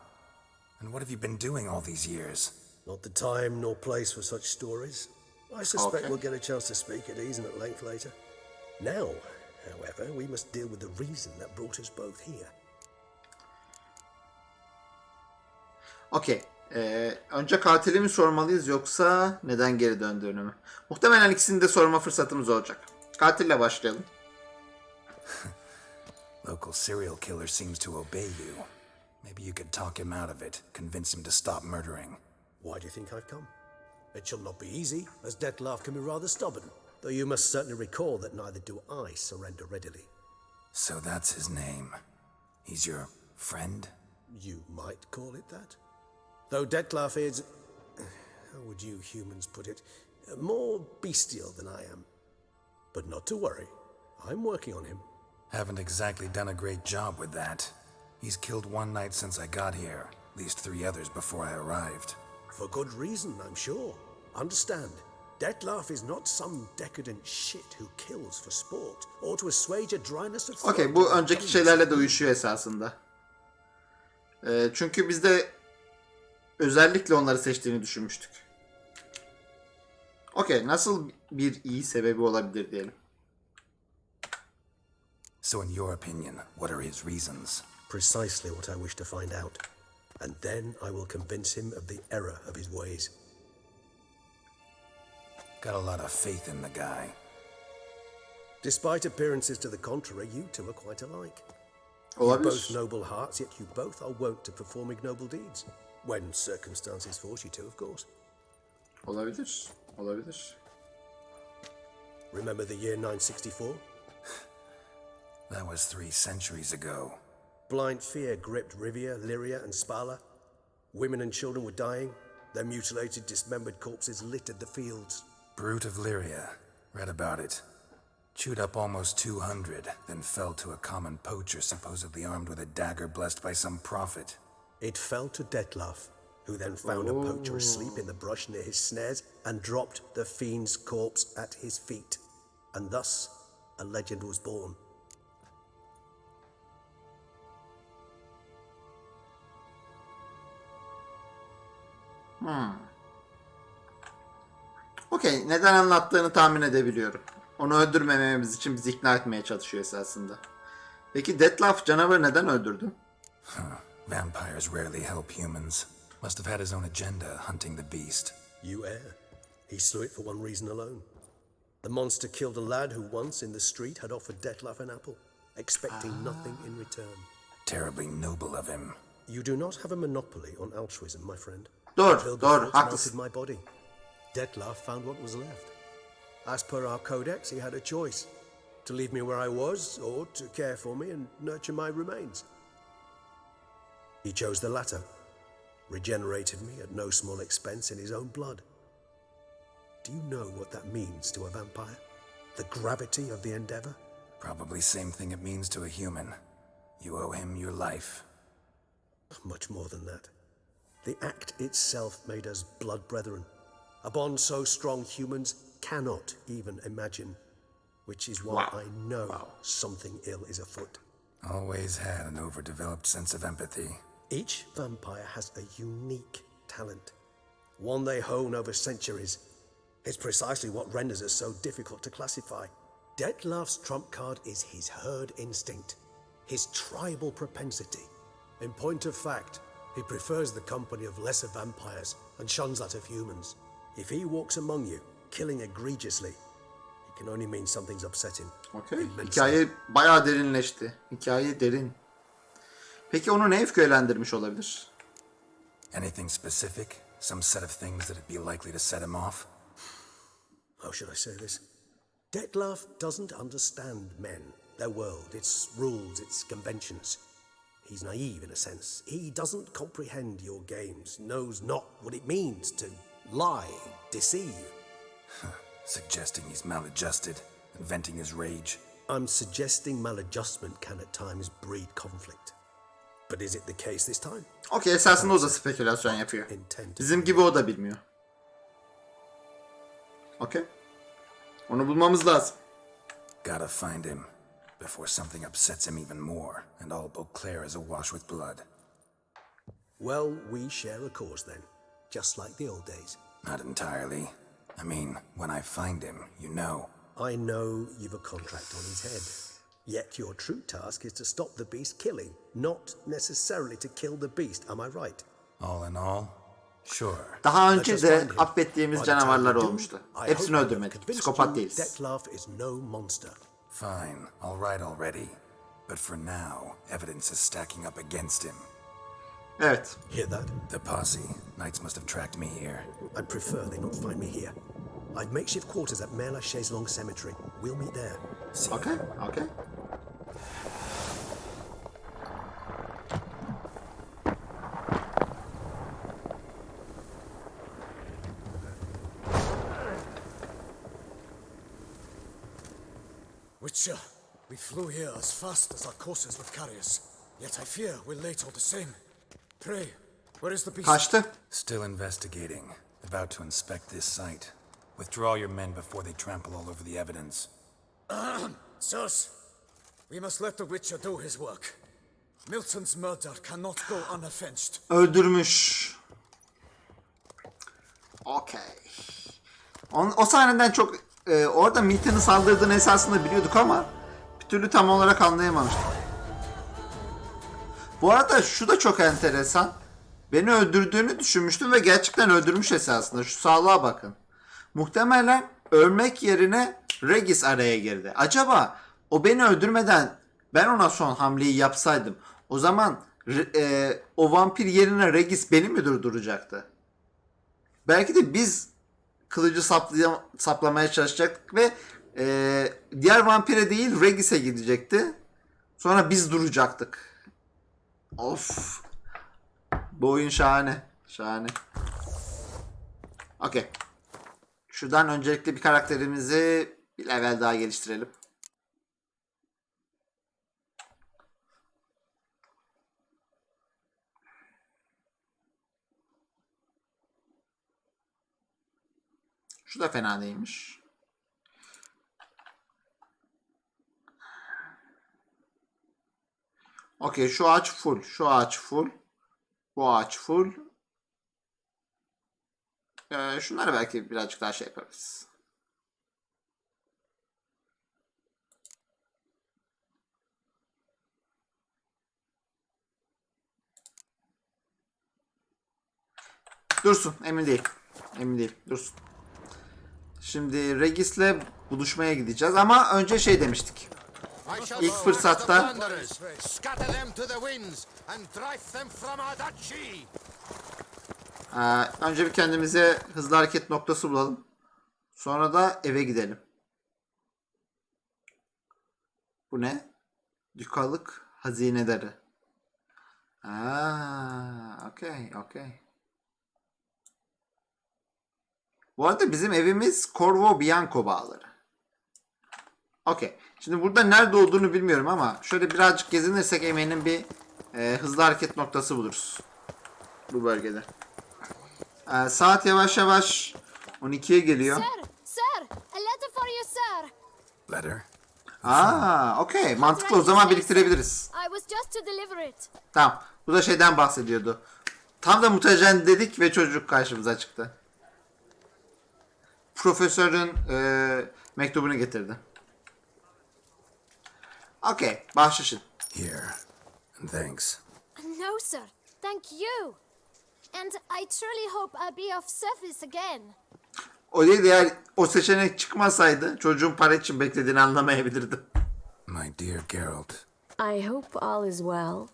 And what have you been doing all these years? Not the time nor place for such stories. I suspect Okay. we'll get a chance to speak at ease and at length later. Now, however, we must deal with the reason that brought us both here. Okey. Önce katili mi sormalıyız yoksa neden geri döndüğünü mü? Muhtemelen ikisini de sorma fırsatımız olacak. Katille başlayalım. Local serial killer seems to obey you. Maybe you could talk him out of it, convince him to stop murdering. Why do you think I've come? It shall not be easy, as Dettlaff can be rather stubborn. Though you must certainly recall that neither do I surrender readily. So that's his name. He's your friend? You might call it that. Though Dettlaff is, how would you humans put it, more bestial than I am. But not to worry, I'm working on him. Haven't exactly done a great job with that. He's killed one night since I got here, at least 3 others before I arrived. For good reason, I'm sure. Understand, Dettlaff is not some decadent shit who kills for sport, or to assuage a dryness of throat. Okey, bu önceki şeylerle de uyuşuyor esasında. Çünkü biz de özellikle onları seçtiğini düşünmüştük. Okey, nasıl bir iyi sebebi olabilir diyelim. So in your opinion, what are his reasons? Precisely what I wish to find out. And then I will convince him of the error of his ways. Got a lot of faith in the guy. Despite appearances to the contrary, you two are quite alike. Olabilir. Both noble hearts, yet you both are wont to perform ignoble deeds. When circumstances force you to, of course. Olabilir. Olabilir. Remember the year 964? That was 3 centuries ago. Blind fear gripped Rivia, Lyria, and Spala. Women and children were dying. Their mutilated, dismembered corpses littered the fields. Brute of Lyria. Read about it. Chewed up almost 200, then fell to a common poacher supposedly armed with a dagger blessed by some prophet. It fell to Dettlaff, who then found a poacher asleep in the brush near his snares and dropped the fiend's corpse at his feet. And thus, a legend was born. Okey, neden anlattığını tahmin edebiliyorum. Onu öldürmememiz için bizi ikna etmeye çalışıyor esasında. Peki Dettlaff canavarı neden öldürdü? Vampires rarely help humans. Must have had his own agenda hunting the beast. You err. He slew it for one reason alone. The monster killed a lad who once in the street had offered Dettlaff an apple, expecting nothing in return. Terribly noble of him. You do not have a monopoly on altruism, my friend. Doğru, doğru, haklısın. My body. Dettlaff found what was left. As per our codex, he had a choice: to leave me where I was, or to care for me and nurture my remains. He chose the latter, regenerated me at no small expense in his own blood. Do you know what that means to a vampire? The gravity of the endeavor? Probably same thing it means to a human. You owe him your life. Much more than that. The act itself made us blood brethren. A bond so strong humans cannot even imagine. Which is why I know something ill is afoot. Always had an overdeveloped sense of empathy. Each vampire has a unique talent. One they hone over centuries. It's precisely what renders us so difficult to classify. Dettlaff's trump card is his herd instinct. His tribal propensity. In point of fact, he prefers the company of lesser vampires and shuns that of humans. If he walks among you, killing egregiously, it can only mean something's upsetting. Okey. Hikaye bayağı derinleşti. Hikaye derin. Peki onu ne öfkelendirmiş olabilir? Anything specific? Some set of things that'd be likely to set him off? How should I say this? Dettlaff doesn't understand men, their world, its rules, its conventions. He's naive in a sense. He doesn't comprehend your games, knows not what it means to lie, deceive. Suggesting he's maladjusted, and venting his rage. I'm suggesting maladjustment can at times breed conflict. But is it the case this time? Okey, esasında o da spekülasyon yapıyor. Bizim gibi o da bilmiyor. Okey. Onu bulmamız lazım. Gotta find him before something upsets him even more, and all Beauclair is awash with blood. Well, we share a cause then, just like the old days. Not entirely. I mean, when I find him, you know. I know you've a contract on his head. Yet your true task is to stop the beast killing, not necessarily to kill the beast. Am I right? All in all, sure. Daha önce de affettiğimiz canavarlar olmuştu. Hepsini öldürmedik. Psikopat değiliz. Dettlaff is no monster. Fine, all right already. But for now, evidence is stacking up against him. Evet. Hear that? The posse. Knights must have tracked me here. I'd prefer they not find me here. I've makeshift quarters at Mère Lachaise Long Cemetery. We'll meet there. Okay, okay. Witcher, we flew here as fast as our courses would carry us. Yet I fear we're late all the same. Pray, where is the beast? Kaçtı. Still investigating. About to inspect this site. Withdraw your men before they trample all over the evidence. Sirs, we must let the Witcher do his work. Milton's murder cannot go unavenged. Öldürmüş. Okay. O sahneden çok orada Milton'ı saldırdığını esasında biliyorduk ama bir türlü tam olarak anlayamamıştık. Bu arada şu da çok enteresan. Beni öldürdüğünü düşünmüştüm ve gerçekten öldürmüş esasında. Şu sağlığa bakın. Muhtemelen ölmek yerine Regis araya girdi. Acaba o beni öldürmeden ben ona son hamleyi yapsaydım o zaman o vampir yerine Regis beni mi durduracaktı? Belki de biz kılıcı saplamaya çalışacaktık ve diğer vampire değil Regis'e gidecekti. Sonra biz duracaktık. Of. Bu oyun şahane. Şahane. Okey. Şuradan öncelikle bir karakterimizi bir level daha geliştirelim. Şu da fena değilmiş. Okey, şu ağaç full. Şu ağaç full. Bu ağaç full. Şunları belki birazcık daha şey yaparız. Dursun. Emin değil. Emin değil. Dursun. Şimdi Regis'le buluşmaya gideceğiz ama önce şey demiştik. İlk fırsatta önce bir kendimize hızlı hareket noktası bulalım. Sonra da eve gidelim. Bu ne? Dükalık hazinedarı. Okey, okey. Bu arada bizim evimiz Corvo Bianco bağları. Okey. Şimdi burada nerede olduğunu bilmiyorum ama şöyle birazcık gezinirsek eminim bir hızlı hareket noktası buluruz. Bu bölgede. Saat yavaş yavaş 12'ye geliyor. Sir, a letter for you, sir. Letter? Okey. Mantıklı, o zaman biriktirebiliriz. I was just to deliver it. Tamam. Bu da şeyden bahsediyordu. Tam da mutajen dedik ve çocuk karşımıza çıktı. Profesörün mektubunu getirdi. Okay, bahşişin. Here. And thanks. No, sir. Thank you. And I truly hope I'll be of service again. O değil, eğer o seçenek çıkmasaydı çocuğun para için beklediğini anlamayabilirdim. My dear Geralt. I hope all is well.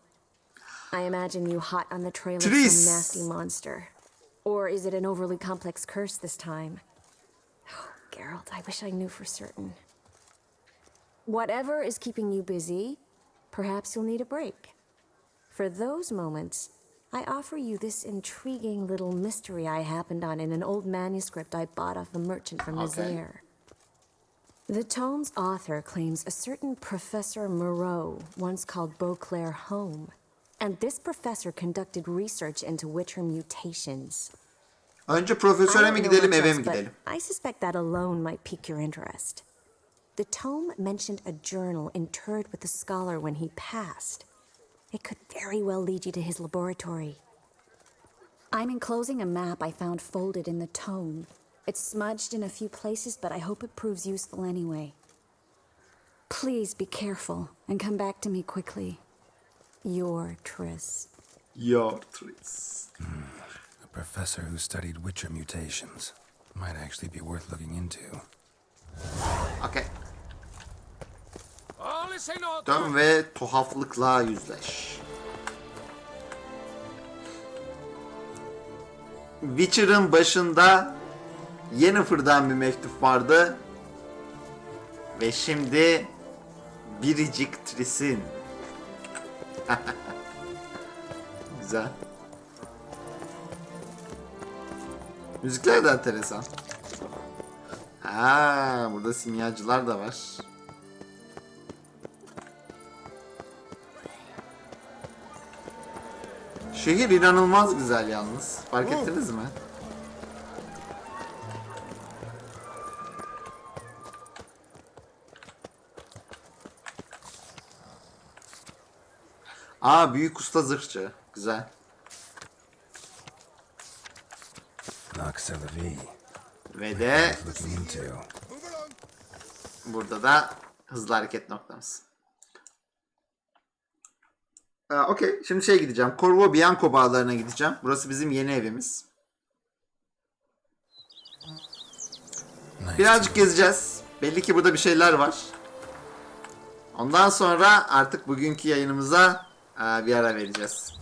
I imagine you hot on the trail of Tris. some nasty monster. Or is it an overly complex curse this time? Oh, Geralt, I wish I knew for certain. Whatever is keeping you busy, perhaps you'll need a break. For those moments, I offer you this intriguing little mystery I happened on in an old manuscript I bought off a merchant from Nazaire. The tome's author claims a certain Professor Moreau once called Beauclair home. And this professor conducted research into Witcher mutations. Önce profesöre mi gidelim, eve mi gidelim? I suspect that alone might pique your interest. The tome mentioned a journal interred with the scholar when he passed. It could very well lead you to his laboratory. I'm enclosing a map I found folded in the tome. It's smudged in a few places, but I hope it proves useful anyway. Please be careful and come back to me quickly. Your Triss. Your Triss. A professor who studied Witcher mutations. Might actually be worth looking into. Okay. All is in order. Dön ve tuhaflıkla yüzleş. Witcher'ın başında Yennefer'dan bir mektup vardı. Ve şimdi biricik Triss'in. Güzel. Müzikler de enteresan. Ha, burada simyacılar da var. Şehir inanılmaz güzel yalnız. Fark ettiniz mi? Aa, büyük usta zırhçı. Güzel. Ve de burada da hızlı hareket noktamız. Okey. Şimdi gideceğim. Corvo Bianco bağlarına gideceğim. Burası bizim yeni evimiz. Birazcık gezeceğiz. Belli ki burada bir şeyler var. Ondan sonra artık bugünkü yayınımıza bir ara vereceğiz.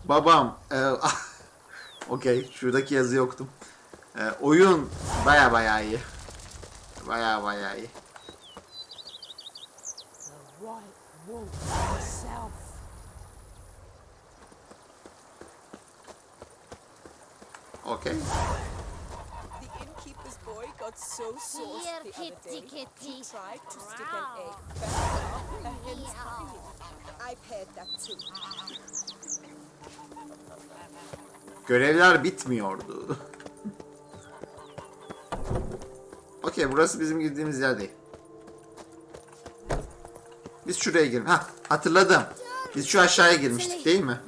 Babam. Okey. Şuradaki yazıyı okudum. Oyun baya iyi. Baya iyi. Okay. The innkeeper's boy got so sauced the other day, he tried to stick an egg back up a hen's eye. I've heard that too. Görevler bitmiyordu. Okey, burası bizim girdiğimiz yer değil. Biz şuraya girelim. Ha, hatırladım. Biz şu aşağıya girmiştik değil mi?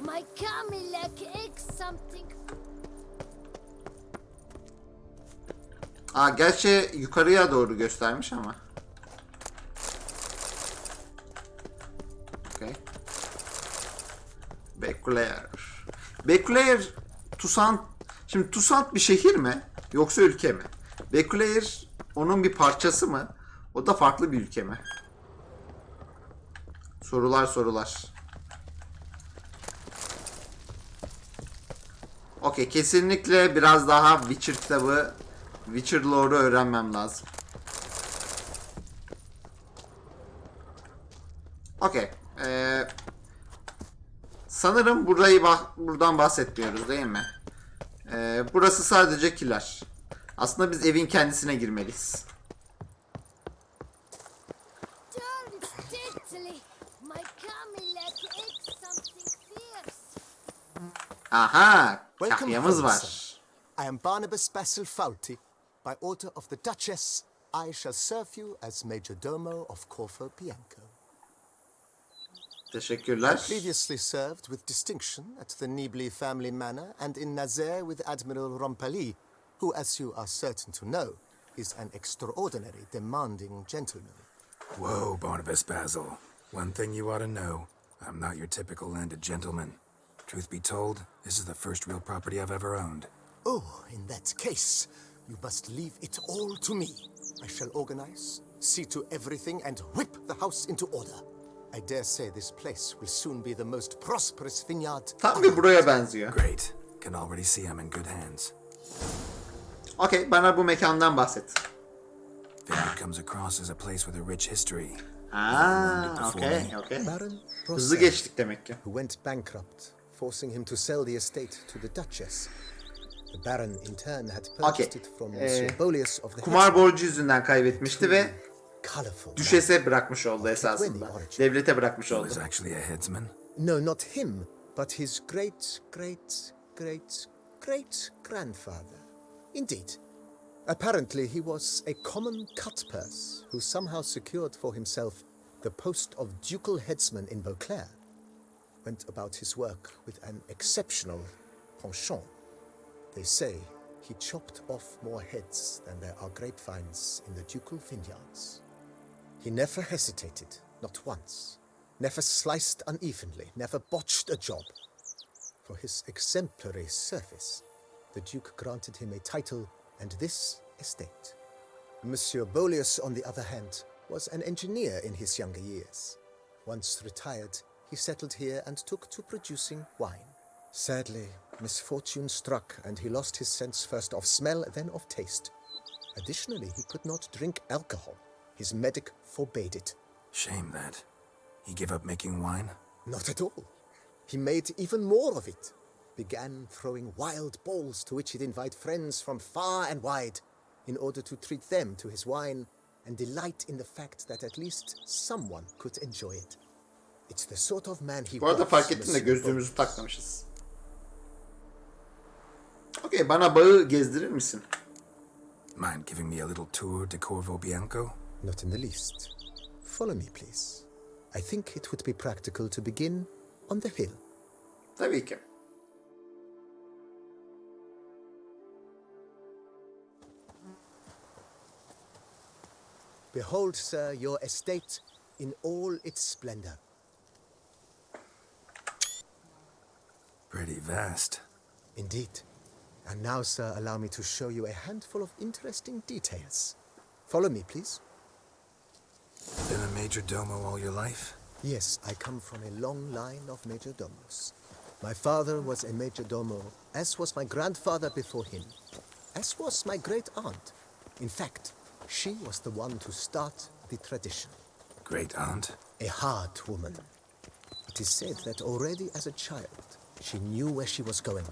Aa, gerçi yukarıya doğru göstermiş ama. Okay. Beclair Toussaint. Şimdi Toussaint bir şehir mi? Yoksa ülke mi? Beclair onun bir parçası mı? O da farklı bir ülke mi? Sorular. Okey, kesinlikle biraz daha Witcher kitabı, Witcher lore'u öğrenmem lazım. Okey. Sanırım buradan bahsetmiyoruz değil mi? Burası sadece kiler. Aslında biz evin kendisine girmeliyiz. Aha, kahyamız var. I am Barnabas Basil Fawlty. By order of the Duchess, I shall serve you as Major Domo of Corfu Bianco. Teşekkürler. I previously served with distinction at the Nibley family manor and in Nazaire with Admiral Rompali, who, as you are certain to know, is an extraordinary demanding gentleman. Whoa, Barnabas Basil. One thing you ought to know. I'm not your typical landed gentleman. Truth be told, this is the first real property I've ever owned. Oh, in that case, you must leave it all to me. I shall organize, see to everything, and whip the house into order. I dare say this place will soon be the most prosperous vineyard. Tam bir buraya benziyor. Great. Can already see I'm in good hands. Okay, bana bu mekandan bahset. Vineyard comes across as a place with a rich history. Okay. Baron Hızlı geçtik demek ki. who went bankrupt, forcing him to sell the estate to the Duchess. The Baron in turn had purchased it from Monsieur Bolius of the Kumar borcu yüzünden kaybetmişti ve colorful. düşese bırakmış oldu esasında. Devlete bırakmış He oldu. was actually a headsman. No, not him. but his great-great-great-great-grandfather. Indeed. Apparently he was a common cutpurse who somehow secured for himself the post of ducal headsman in Beauclair. Went about his work with an exceptional penchant. They say he chopped off more heads than there are grapevines in the ducal vineyards. He never hesitated, not once. Never sliced unevenly, never botched a job. For his exemplary service, the Duke granted him a title and this estate. Monsieur Bolius, on the other hand, was an engineer in his younger years. Once retired, he settled here and took to producing wine. Sadly, misfortune struck and he lost his sense first of smell, then of taste. Additionally, he could not drink alcohol. His medic forbade it. Shame that. He gave up making wine? Not at all. He made even more of it. Began throwing wild balls to which he'd invite friends from far and wide in order to treat them to his wine and delight in the fact that at least someone could enjoy it. It's the sort of man he Bu arada was, fark ettim de Monsieur gözlüğümüzü Bolius. takmamışız. Okey, bana bağı gezdirir misin? Mind giving me a little tour de Corvo Bianco? Not in the least. Follow me, please. I think it would be practical to begin on the hill. Tabii ki. Behold, sir, your estate in all its splendor. Pretty vast. Indeed. And now, sir, allow me to show you a handful of interesting details. Follow me, please. Been a major domo all your life? Yes, I come from a long line of major domos. My father was a major domo, as was my grandfather before him, as was my great aunt. In fact, she was the one to start the tradition. Great aunt? A hard woman. It is said that already as a child, she knew where she was going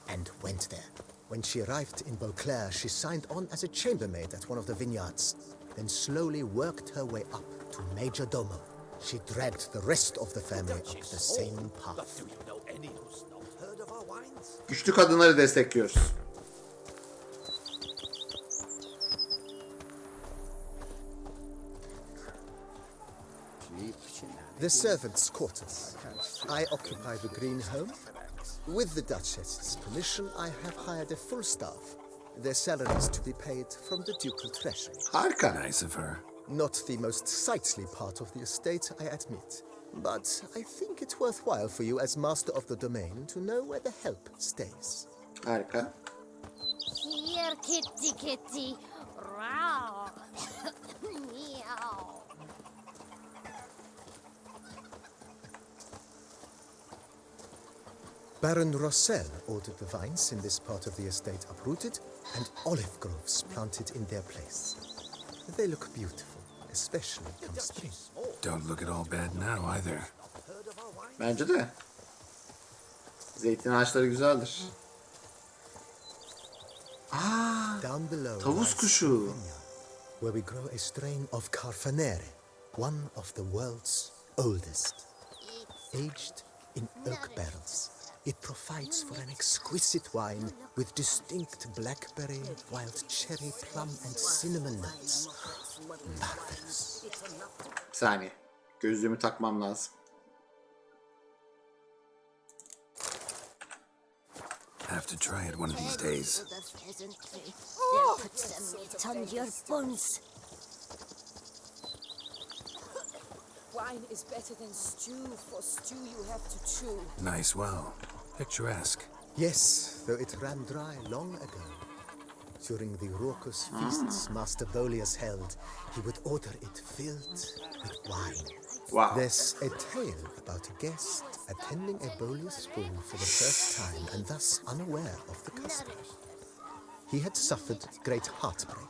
and went there. When she arrived in Beauclair, she signed on as a chambermaid at one of the vineyards, then slowly worked her way up to major domo. She dragged the rest of the family up the same path. Güçlü kadınları destekliyoruz. The servants' quarters. I occupy the green home. With the Duchess's permission, I have hired a full staff. Their salaries to be paid from the ducal treasury. Harika. Nice of her. Not the most sightly part of the estate, I admit. But I think it's worthwhile for you as master of the domain to know where the help stays. Harika. Here, kitty, kitty. Row. Meow. Baron Rossel ordered the vines in this part of the estate uprooted and olive groves planted in their place. They look beautiful, especially come spring. Don't look at all bad now either. Bence de. Zeytin ağaçları güzeldir. Aa, Down below tavus lies kuşu. Sardinia, where we grow a strain of Carfanere, one of the world's oldest. Aged in oak barrels, it provides for an exquisite wine with distinct blackberry, wild cherry, plum and cinnamon notes. Marvelous. Bir saniye. Gözlüğümü takmam lazım. Have to try it one of these days. They'll put some meat on your bones. Wine is better than stew. For stew you have to chew. Nice well. Picturesque. Yes, though it ran dry long ago. During the raucous feasts Master Bolius held, he would order it filled with wine. Wow. There's a tale about a guest attending a Bolius school for the first time and thus unaware of the custom. He had suffered great heartbreak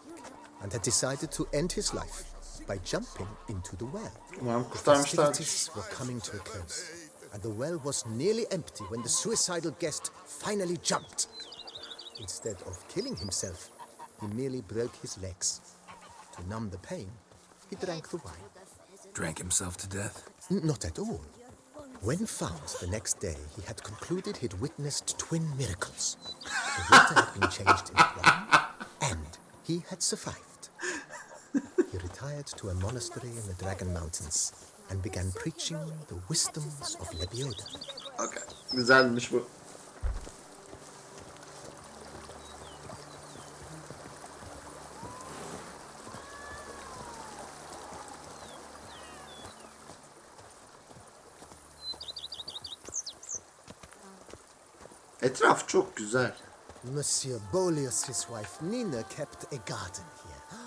and had decided to end his life by jumping into the well. Umarım kurtarmışlardır. Festivities were coming to a close, and the well was nearly empty when the suicidal guest finally jumped. Instead of killing himself, he merely broke his legs. To numb the pain, he drank the wine. Drank himself to death? Not at all. When found the next day, he had concluded he'd witnessed twin miracles. The water had been changed into wine, and he had survived. He retired to a monastery in the Dragon Mountains and began preaching the wisdoms of Lebioda. Okay. Güzelmiş bu. Etraf çok güzel. Monsieur Boleus's wife Nina kept a garden here.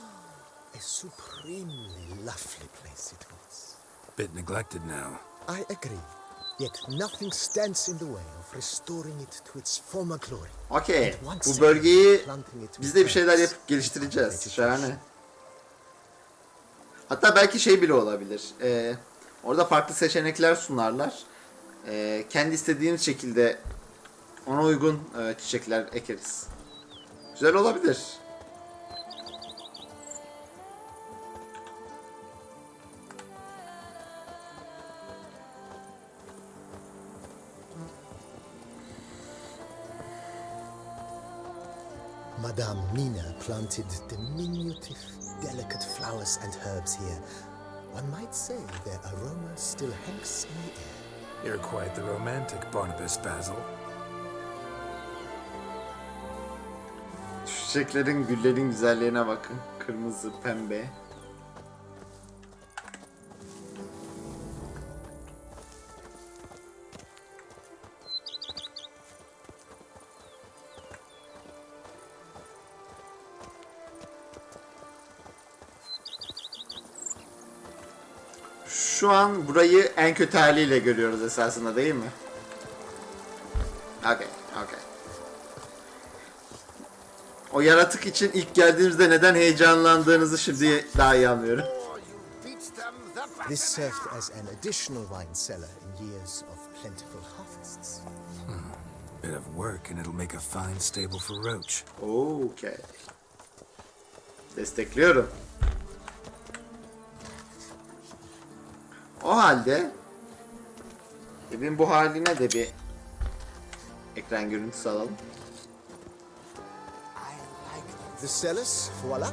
A supremely lovely place it was. Bit neglected now. I agree. Yet nothing stands in the way of restoring it to its former glory. Okey. And once Bu again, bölgeyi planting it with biz de bir şeyler herbs. yapıp geliştireceğiz. Şahane. Hatta belki şey bile olabilir. Orada farklı seçenekler sunarlar. Kendi istediğimiz şekilde ona uygun çiçekler ekeriz. Güzel olabilir. Madame Nina planted diminutive, delicate flowers and herbs here. One might say their aroma still hangs in the air. You're quite the romantic, Barnabas Basil. Çiçeklerin, güllerin güzelliğine bakın. Kırmızı, pembe. Şu an burayı en kötü haliyle görüyoruz esasında, değil mi? Okay. O yaratık için ilk geldiğimizde neden heyecanlandığınızı şimdi daha iyi anlıyorum. This served as an additional wine cellar in years of plentiful harvests. Bit of work and it'll make a fine stable for Roach. Okay. Destekliyorum. O halde evin bu haline de bir ekran görüntüsü alalım. The cellars, voila.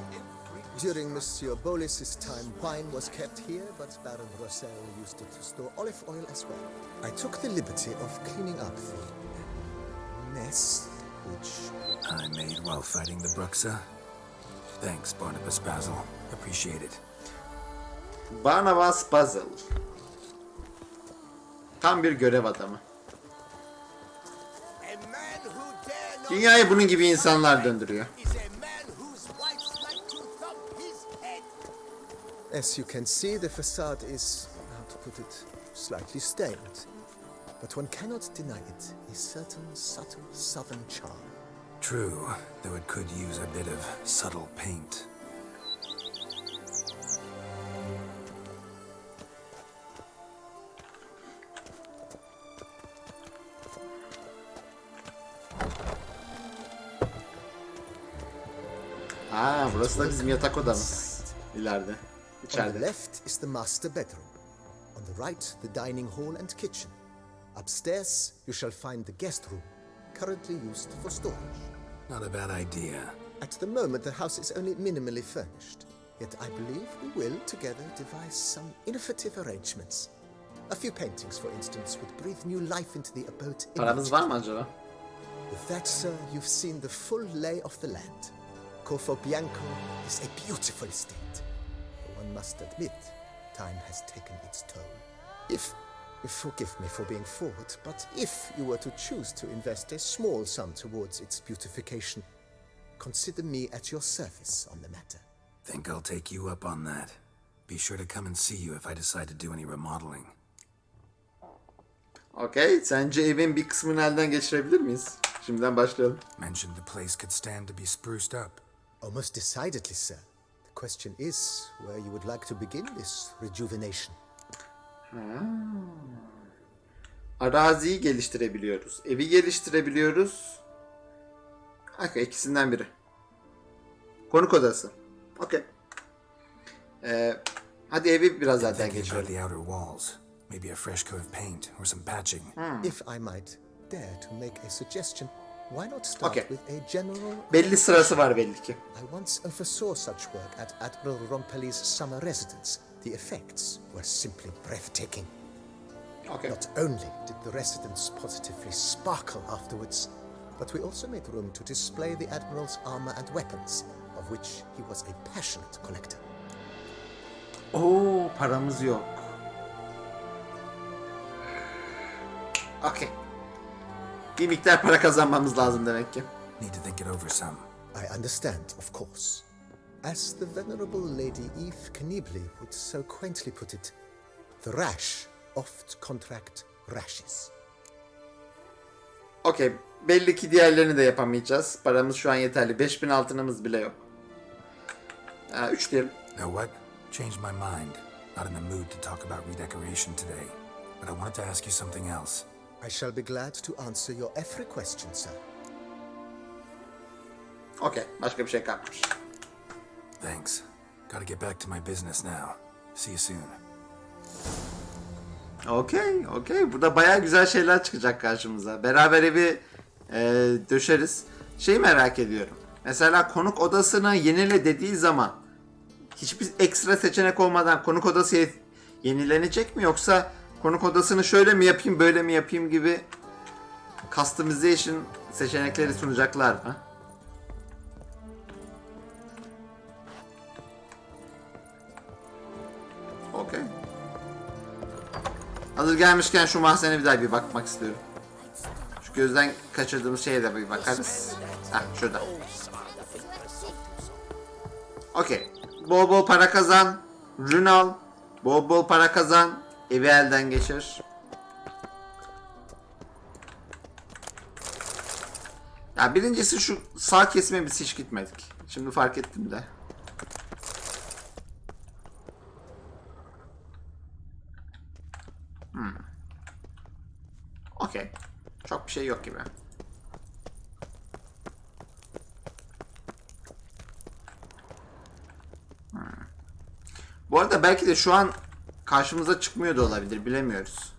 During Monsieur Boleus's time, wine was kept here, but Baron Rossel used it to store olive oil as well. I took the liberty of cleaning up the mess, which I made while fighting the Bruxa. Thanks, Barnabas Basil. Appreciate it. Barnabas Basil. Tam bir görev adamı. Dünyayı bunun gibi insanlar döndürüyor. As you can see, the facade is, how to put it, slightly stained. But one cannot deny it a certain subtle southern charm. True, though it could use a bit of subtle paint. Burası da bizim yatak odamız. İleride. On the İçeride. left is the master bedroom. On the right, the dining hall and kitchen. Upstairs, you shall find the guest room, currently used for storage. Not a bad idea. At the moment, the house is only minimally furnished. Yet I believe we will, together, devise some innovative arrangements. A few paintings, for instance, would breathe new life into the abode. Paranız var mı acaba? With that, sir, you've seen the full lay of the land. Corfo Bianco is a beautiful estate. One must admit, time has taken its toll. If forgive me for being forward, but if you were to choose to invest a small sum towards its beautification, consider me at your service on the matter. Think I'll take you up on that. Be sure to come and see you if I decide to do any remodeling. Okay, sence evin bir kısmını elden geçirebilir miyiz? Şimdiden başlayalım. Mentioned the place could stand to be spruced up. Oh, most decidedly, sir. The question is where you would like to begin this rejuvenation. Araziyi geliştirebiliyoruz. Evi geliştirebiliyoruz. Okay, ikisinden biri. Konuk odası. Okay. Hadi evi biraz zaten Thinking about geçirelim. the outer walls. Maybe a fresh coat of paint or some patching. If I might dare to make a suggestion, why not start Okay. with a general... Belli sırası var belli ki. I once oversaw such work at Admiral Rompelli's summer residence. The effects were simply breathtaking. Okay. Not only did the residence positively sparkle afterwards, but we also made room to display the Admiral's armor and weapons, of which he was a passionate collector. Oo, paramız yok. Okay. Bir miktar para kazanmamız lazım demek ki. Need to think it over some. I understand, of course. As the venerable Lady Eve Knibley would so quaintly put it, the rash oft contract rashes. Okey. Belli ki diğerlerini de yapamayacağız. Paramız şu an yeterli. 5000 altınımız bile yok. 3 diyelim. Know what? Changed my mind. Not in the mood to talk about redecoration today. But I wanted to ask you something else. I shall be glad to answer your every question, sir. Okey. Başka bir şey kalmamış. Thanks. Gotta get back to my business now. See you soon. Okey. Burada bayağı güzel şeyler çıkacak karşımıza. Beraber evi döşeriz. Şeyi merak ediyorum. Mesela konuk odasını yenile dediği zaman hiçbir ekstra seçenek olmadan konuk odası yenilenecek mi? Yoksa konuk odasını şöyle mi yapayım, böyle mi yapayım gibi customization seçenekleri sunacaklar mı? Okey. Hazır gelmişken şu mahzene bir daha bir bakmak istiyorum. Şu gözden kaçırdığımız şeye de bir bakarız. Heh, şurada. Okey. Bol bol para kazan. Ürün al. Bol bol para kazan. Evi elden geçir. Ya birincisi şu sağ kesime biz hiç gitmedik. Şimdi fark ettim de. Okey. Çok bir şey yok gibi. Bu arada belki de şu an karşımıza çıkmıyor da olabilir. Bilemiyoruz.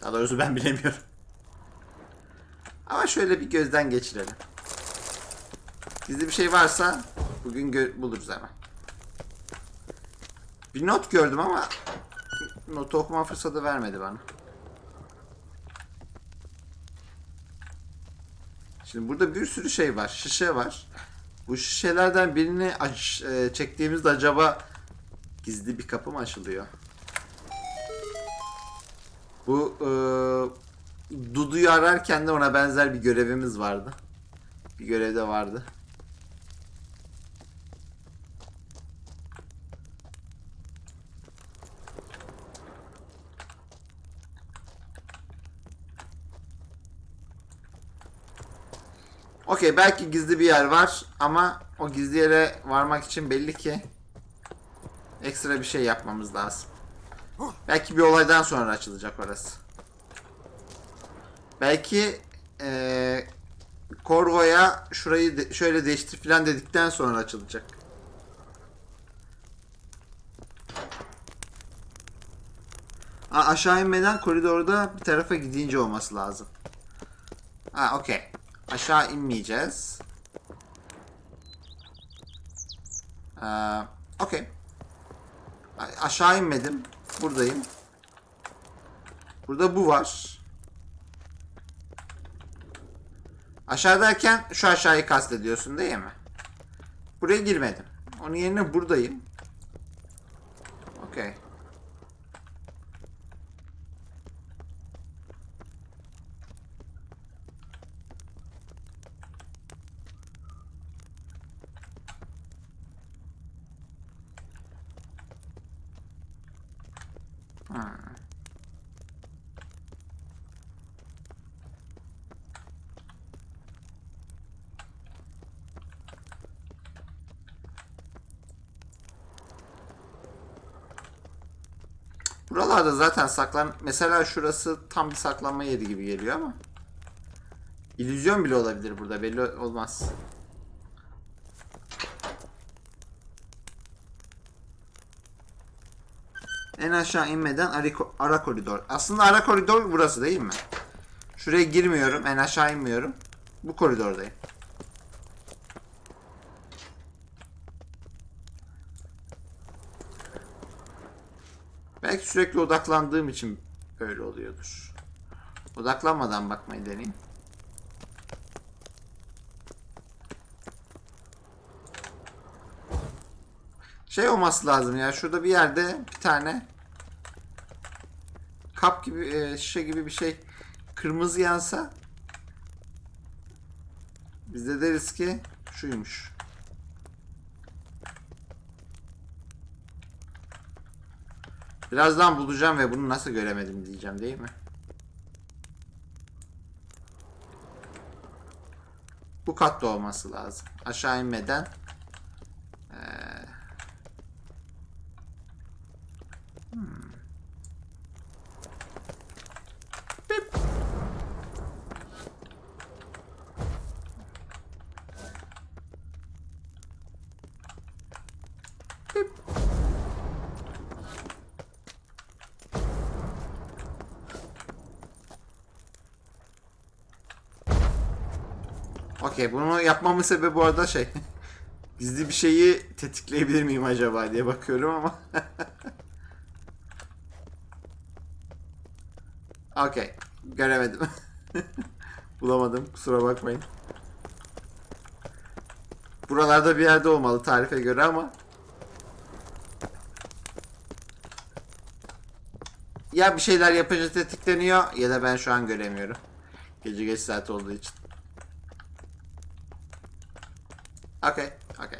Daha doğrusu ben bilemiyorum. Ama şöyle bir gözden geçirelim. Gizli bir şey varsa bugün buluruz hemen. Bir not gördüm ama notu okuma fırsatı vermedi bana. Şimdi burada bir sürü şey var. Şişe var. Bu şişelerden birini çektiğimizde acaba gizli bir kapı mı açılıyor? Bu Dudu'yu ararken de ona benzer bir görevimiz vardı. Bir görev de vardı. Okey, belki gizli bir yer var ama o gizli yere varmak için belli ki ekstra bir şey yapmamız lazım. Belki bir olaydan sonra açılacak orası. Belki Corvo'ya şurayı şöyle değiştir falan dedikten sonra açılacak. Aşağı inmeden koridorda bir tarafa gidince olması lazım. Okey. Aşağı inmeyeceğiz. Okey. Aşağı inmedim. Buradayım. Burada bu var. Aşağı derken şu aşağıyı kastediyorsun değil mi? Buraya girmedim. Onun yerine buradayım. Okey. Buralarda zaten mesela şurası tam bir saklanma yeri gibi geliyor ama illüzyon bile olabilir burada, belli olmaz. En aşağı inmeden ara koridor. Aslında ara koridor burası değil mi? Şuraya girmiyorum. En aşağı inmiyorum. Bu koridordayım. Belki sürekli odaklandığım için böyle oluyordur. Odaklanmadan bakmayı deneyeyim. Şey olması lazım ya. Şurada bir yerde bir tane kap gibi şişe gibi bir şey kırmızı yansa biz de deriz ki şuymuş. Birazdan bulacağım ve bunu nasıl göremedim diyeceğim değil mi? Bu katta olması lazım. Aşağı inmeden Bip. Bip. Okey, bunu yapmamın sebebi bu arada şey gizli bir şeyi tetikleyebilir miyim acaba diye bakıyorum ama okey, göremedim. Bulamadım, kusura bakmayın. Buralarda bir yerde olmalı tarife göre ama ya bir şeyler yapınca tetikleniyor ya da ben şu an göremiyorum. Gece geç saat olduğu için. Okey, okey.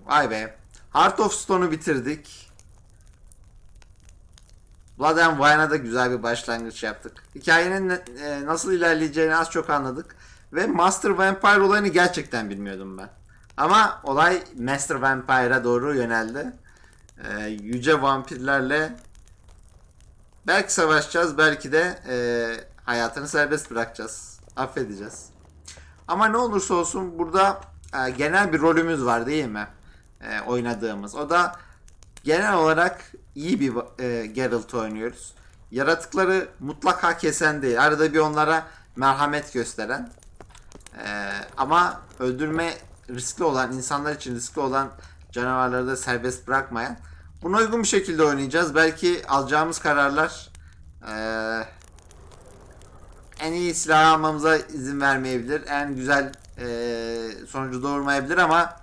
Vay be. Heart of Stone'u bitirdik. Blood and Wine'a da güzel bir başlangıç yaptık. Hikayenin nasıl ilerleyeceğini az çok anladık. Ve Master Vampire olayını gerçekten bilmiyordum ben. Ama olay Master Vampire'a doğru yöneldi. Yüce vampirlerle belki savaşacağız, belki de hayatını serbest bırakacağız. Affedeceğiz. Ama ne olursa olsun burada genel bir rolümüz var değil mi? Oynadığımız. O da genel olarak iyi bir Geralt oynuyoruz. Yaratıkları mutlaka kesen değil. Arada bir onlara merhamet gösteren. Ama öldürme riskli olan, insanlar için riskli olan canavarları da serbest bırakmayan. Buna uygun bir şekilde oynayacağız. Belki alacağımız kararlar en iyi silah almamıza izin vermeyebilir. En güzel sonucu doğurmayabilir ama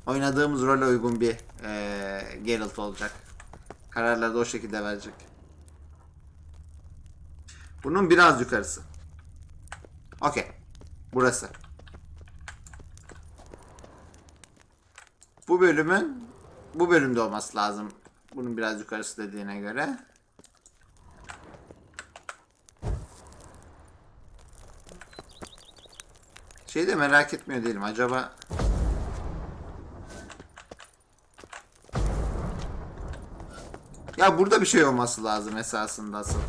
oynadığımız role uygun bir Geralt olacak. Kararları da o şekilde verecek. Bunun biraz yukarısı. Okey. Burası. Bu bölümde olması lazım. Bunun biraz yukarısı dediğine göre. Şeyi de merak etmiyor değilim. Acaba ya burada bir şey olması lazım esasında asıl.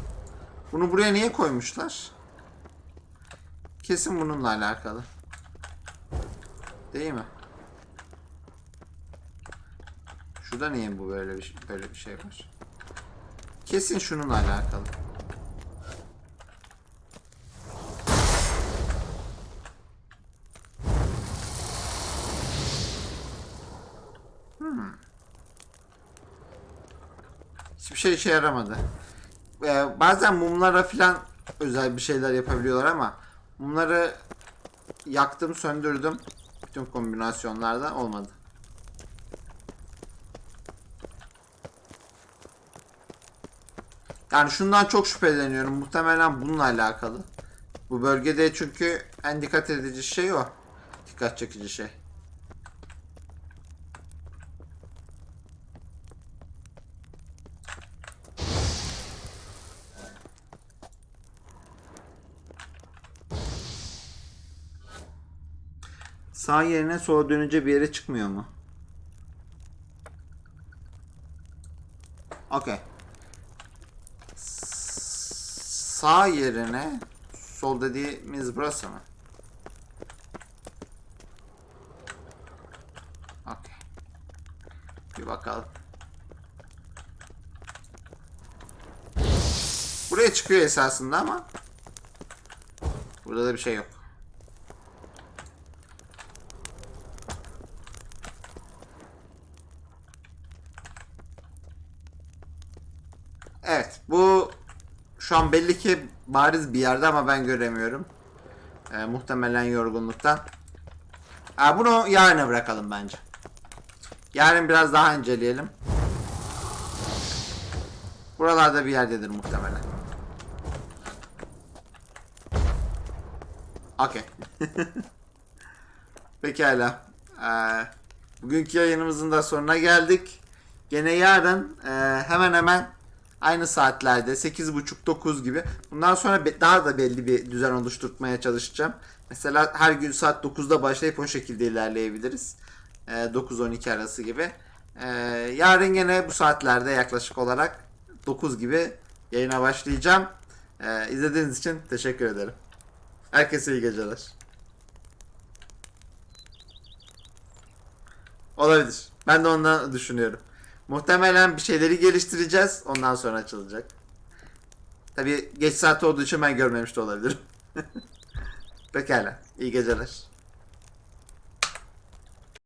Bunu buraya niye koymuşlar? Kesin bununla alakalı. Değil mi? Şurada niye bu böyle bir şey var? Kesin şununla alakalı. Hiçbir şey işe yaramadı. Bazen mumlara filan özel bir şeyler yapabiliyorlar ama mumları yaktım, söndürdüm. Bütün kombinasyonlarda olmadı. Yani şundan çok şüpheleniyorum. Muhtemelen bununla alakalı. Bu bölgede çünkü en dikkat edici şey o. Dikkat çekici şey. Sağ yerine sola dönünce bir yere çıkmıyor mu? Okey. Sağ yerine sol dediğimiz burası mı? bakalım. Buraya çıkıyor esasında ama burada da bir şey yok. Evet, bu şu an belli ki bariz bir yerde ama ben göremiyorum. Muhtemelen yorgunluktan. Bunu yarına bırakalım bence. Yarın biraz daha inceleyelim. Buralarda bir yerdedir muhtemelen. Okey. Pekala. Bugünkü yayınımızın da sonuna geldik. Gene yarın hemen hemen aynı saatlerde 8.30-9 gibi. Bundan sonra daha da belli bir düzen oluşturmaya çalışacağım. Mesela her gün saat 9'da başlayıp o şekilde ilerleyebiliriz. 9-12 arası gibi. Yarın gene bu saatlerde yaklaşık olarak 9 gibi yayına başlayacağım. İzlediğiniz için teşekkür ederim. Herkese iyi geceler. Olabilir. Ben de ondan düşünüyorum. Muhtemelen bir şeyleri geliştireceğiz. Ondan sonra açılacak. Tabii geç saat olduğu için ben görmemiş de olabilirim. Pekala. İyi geceler.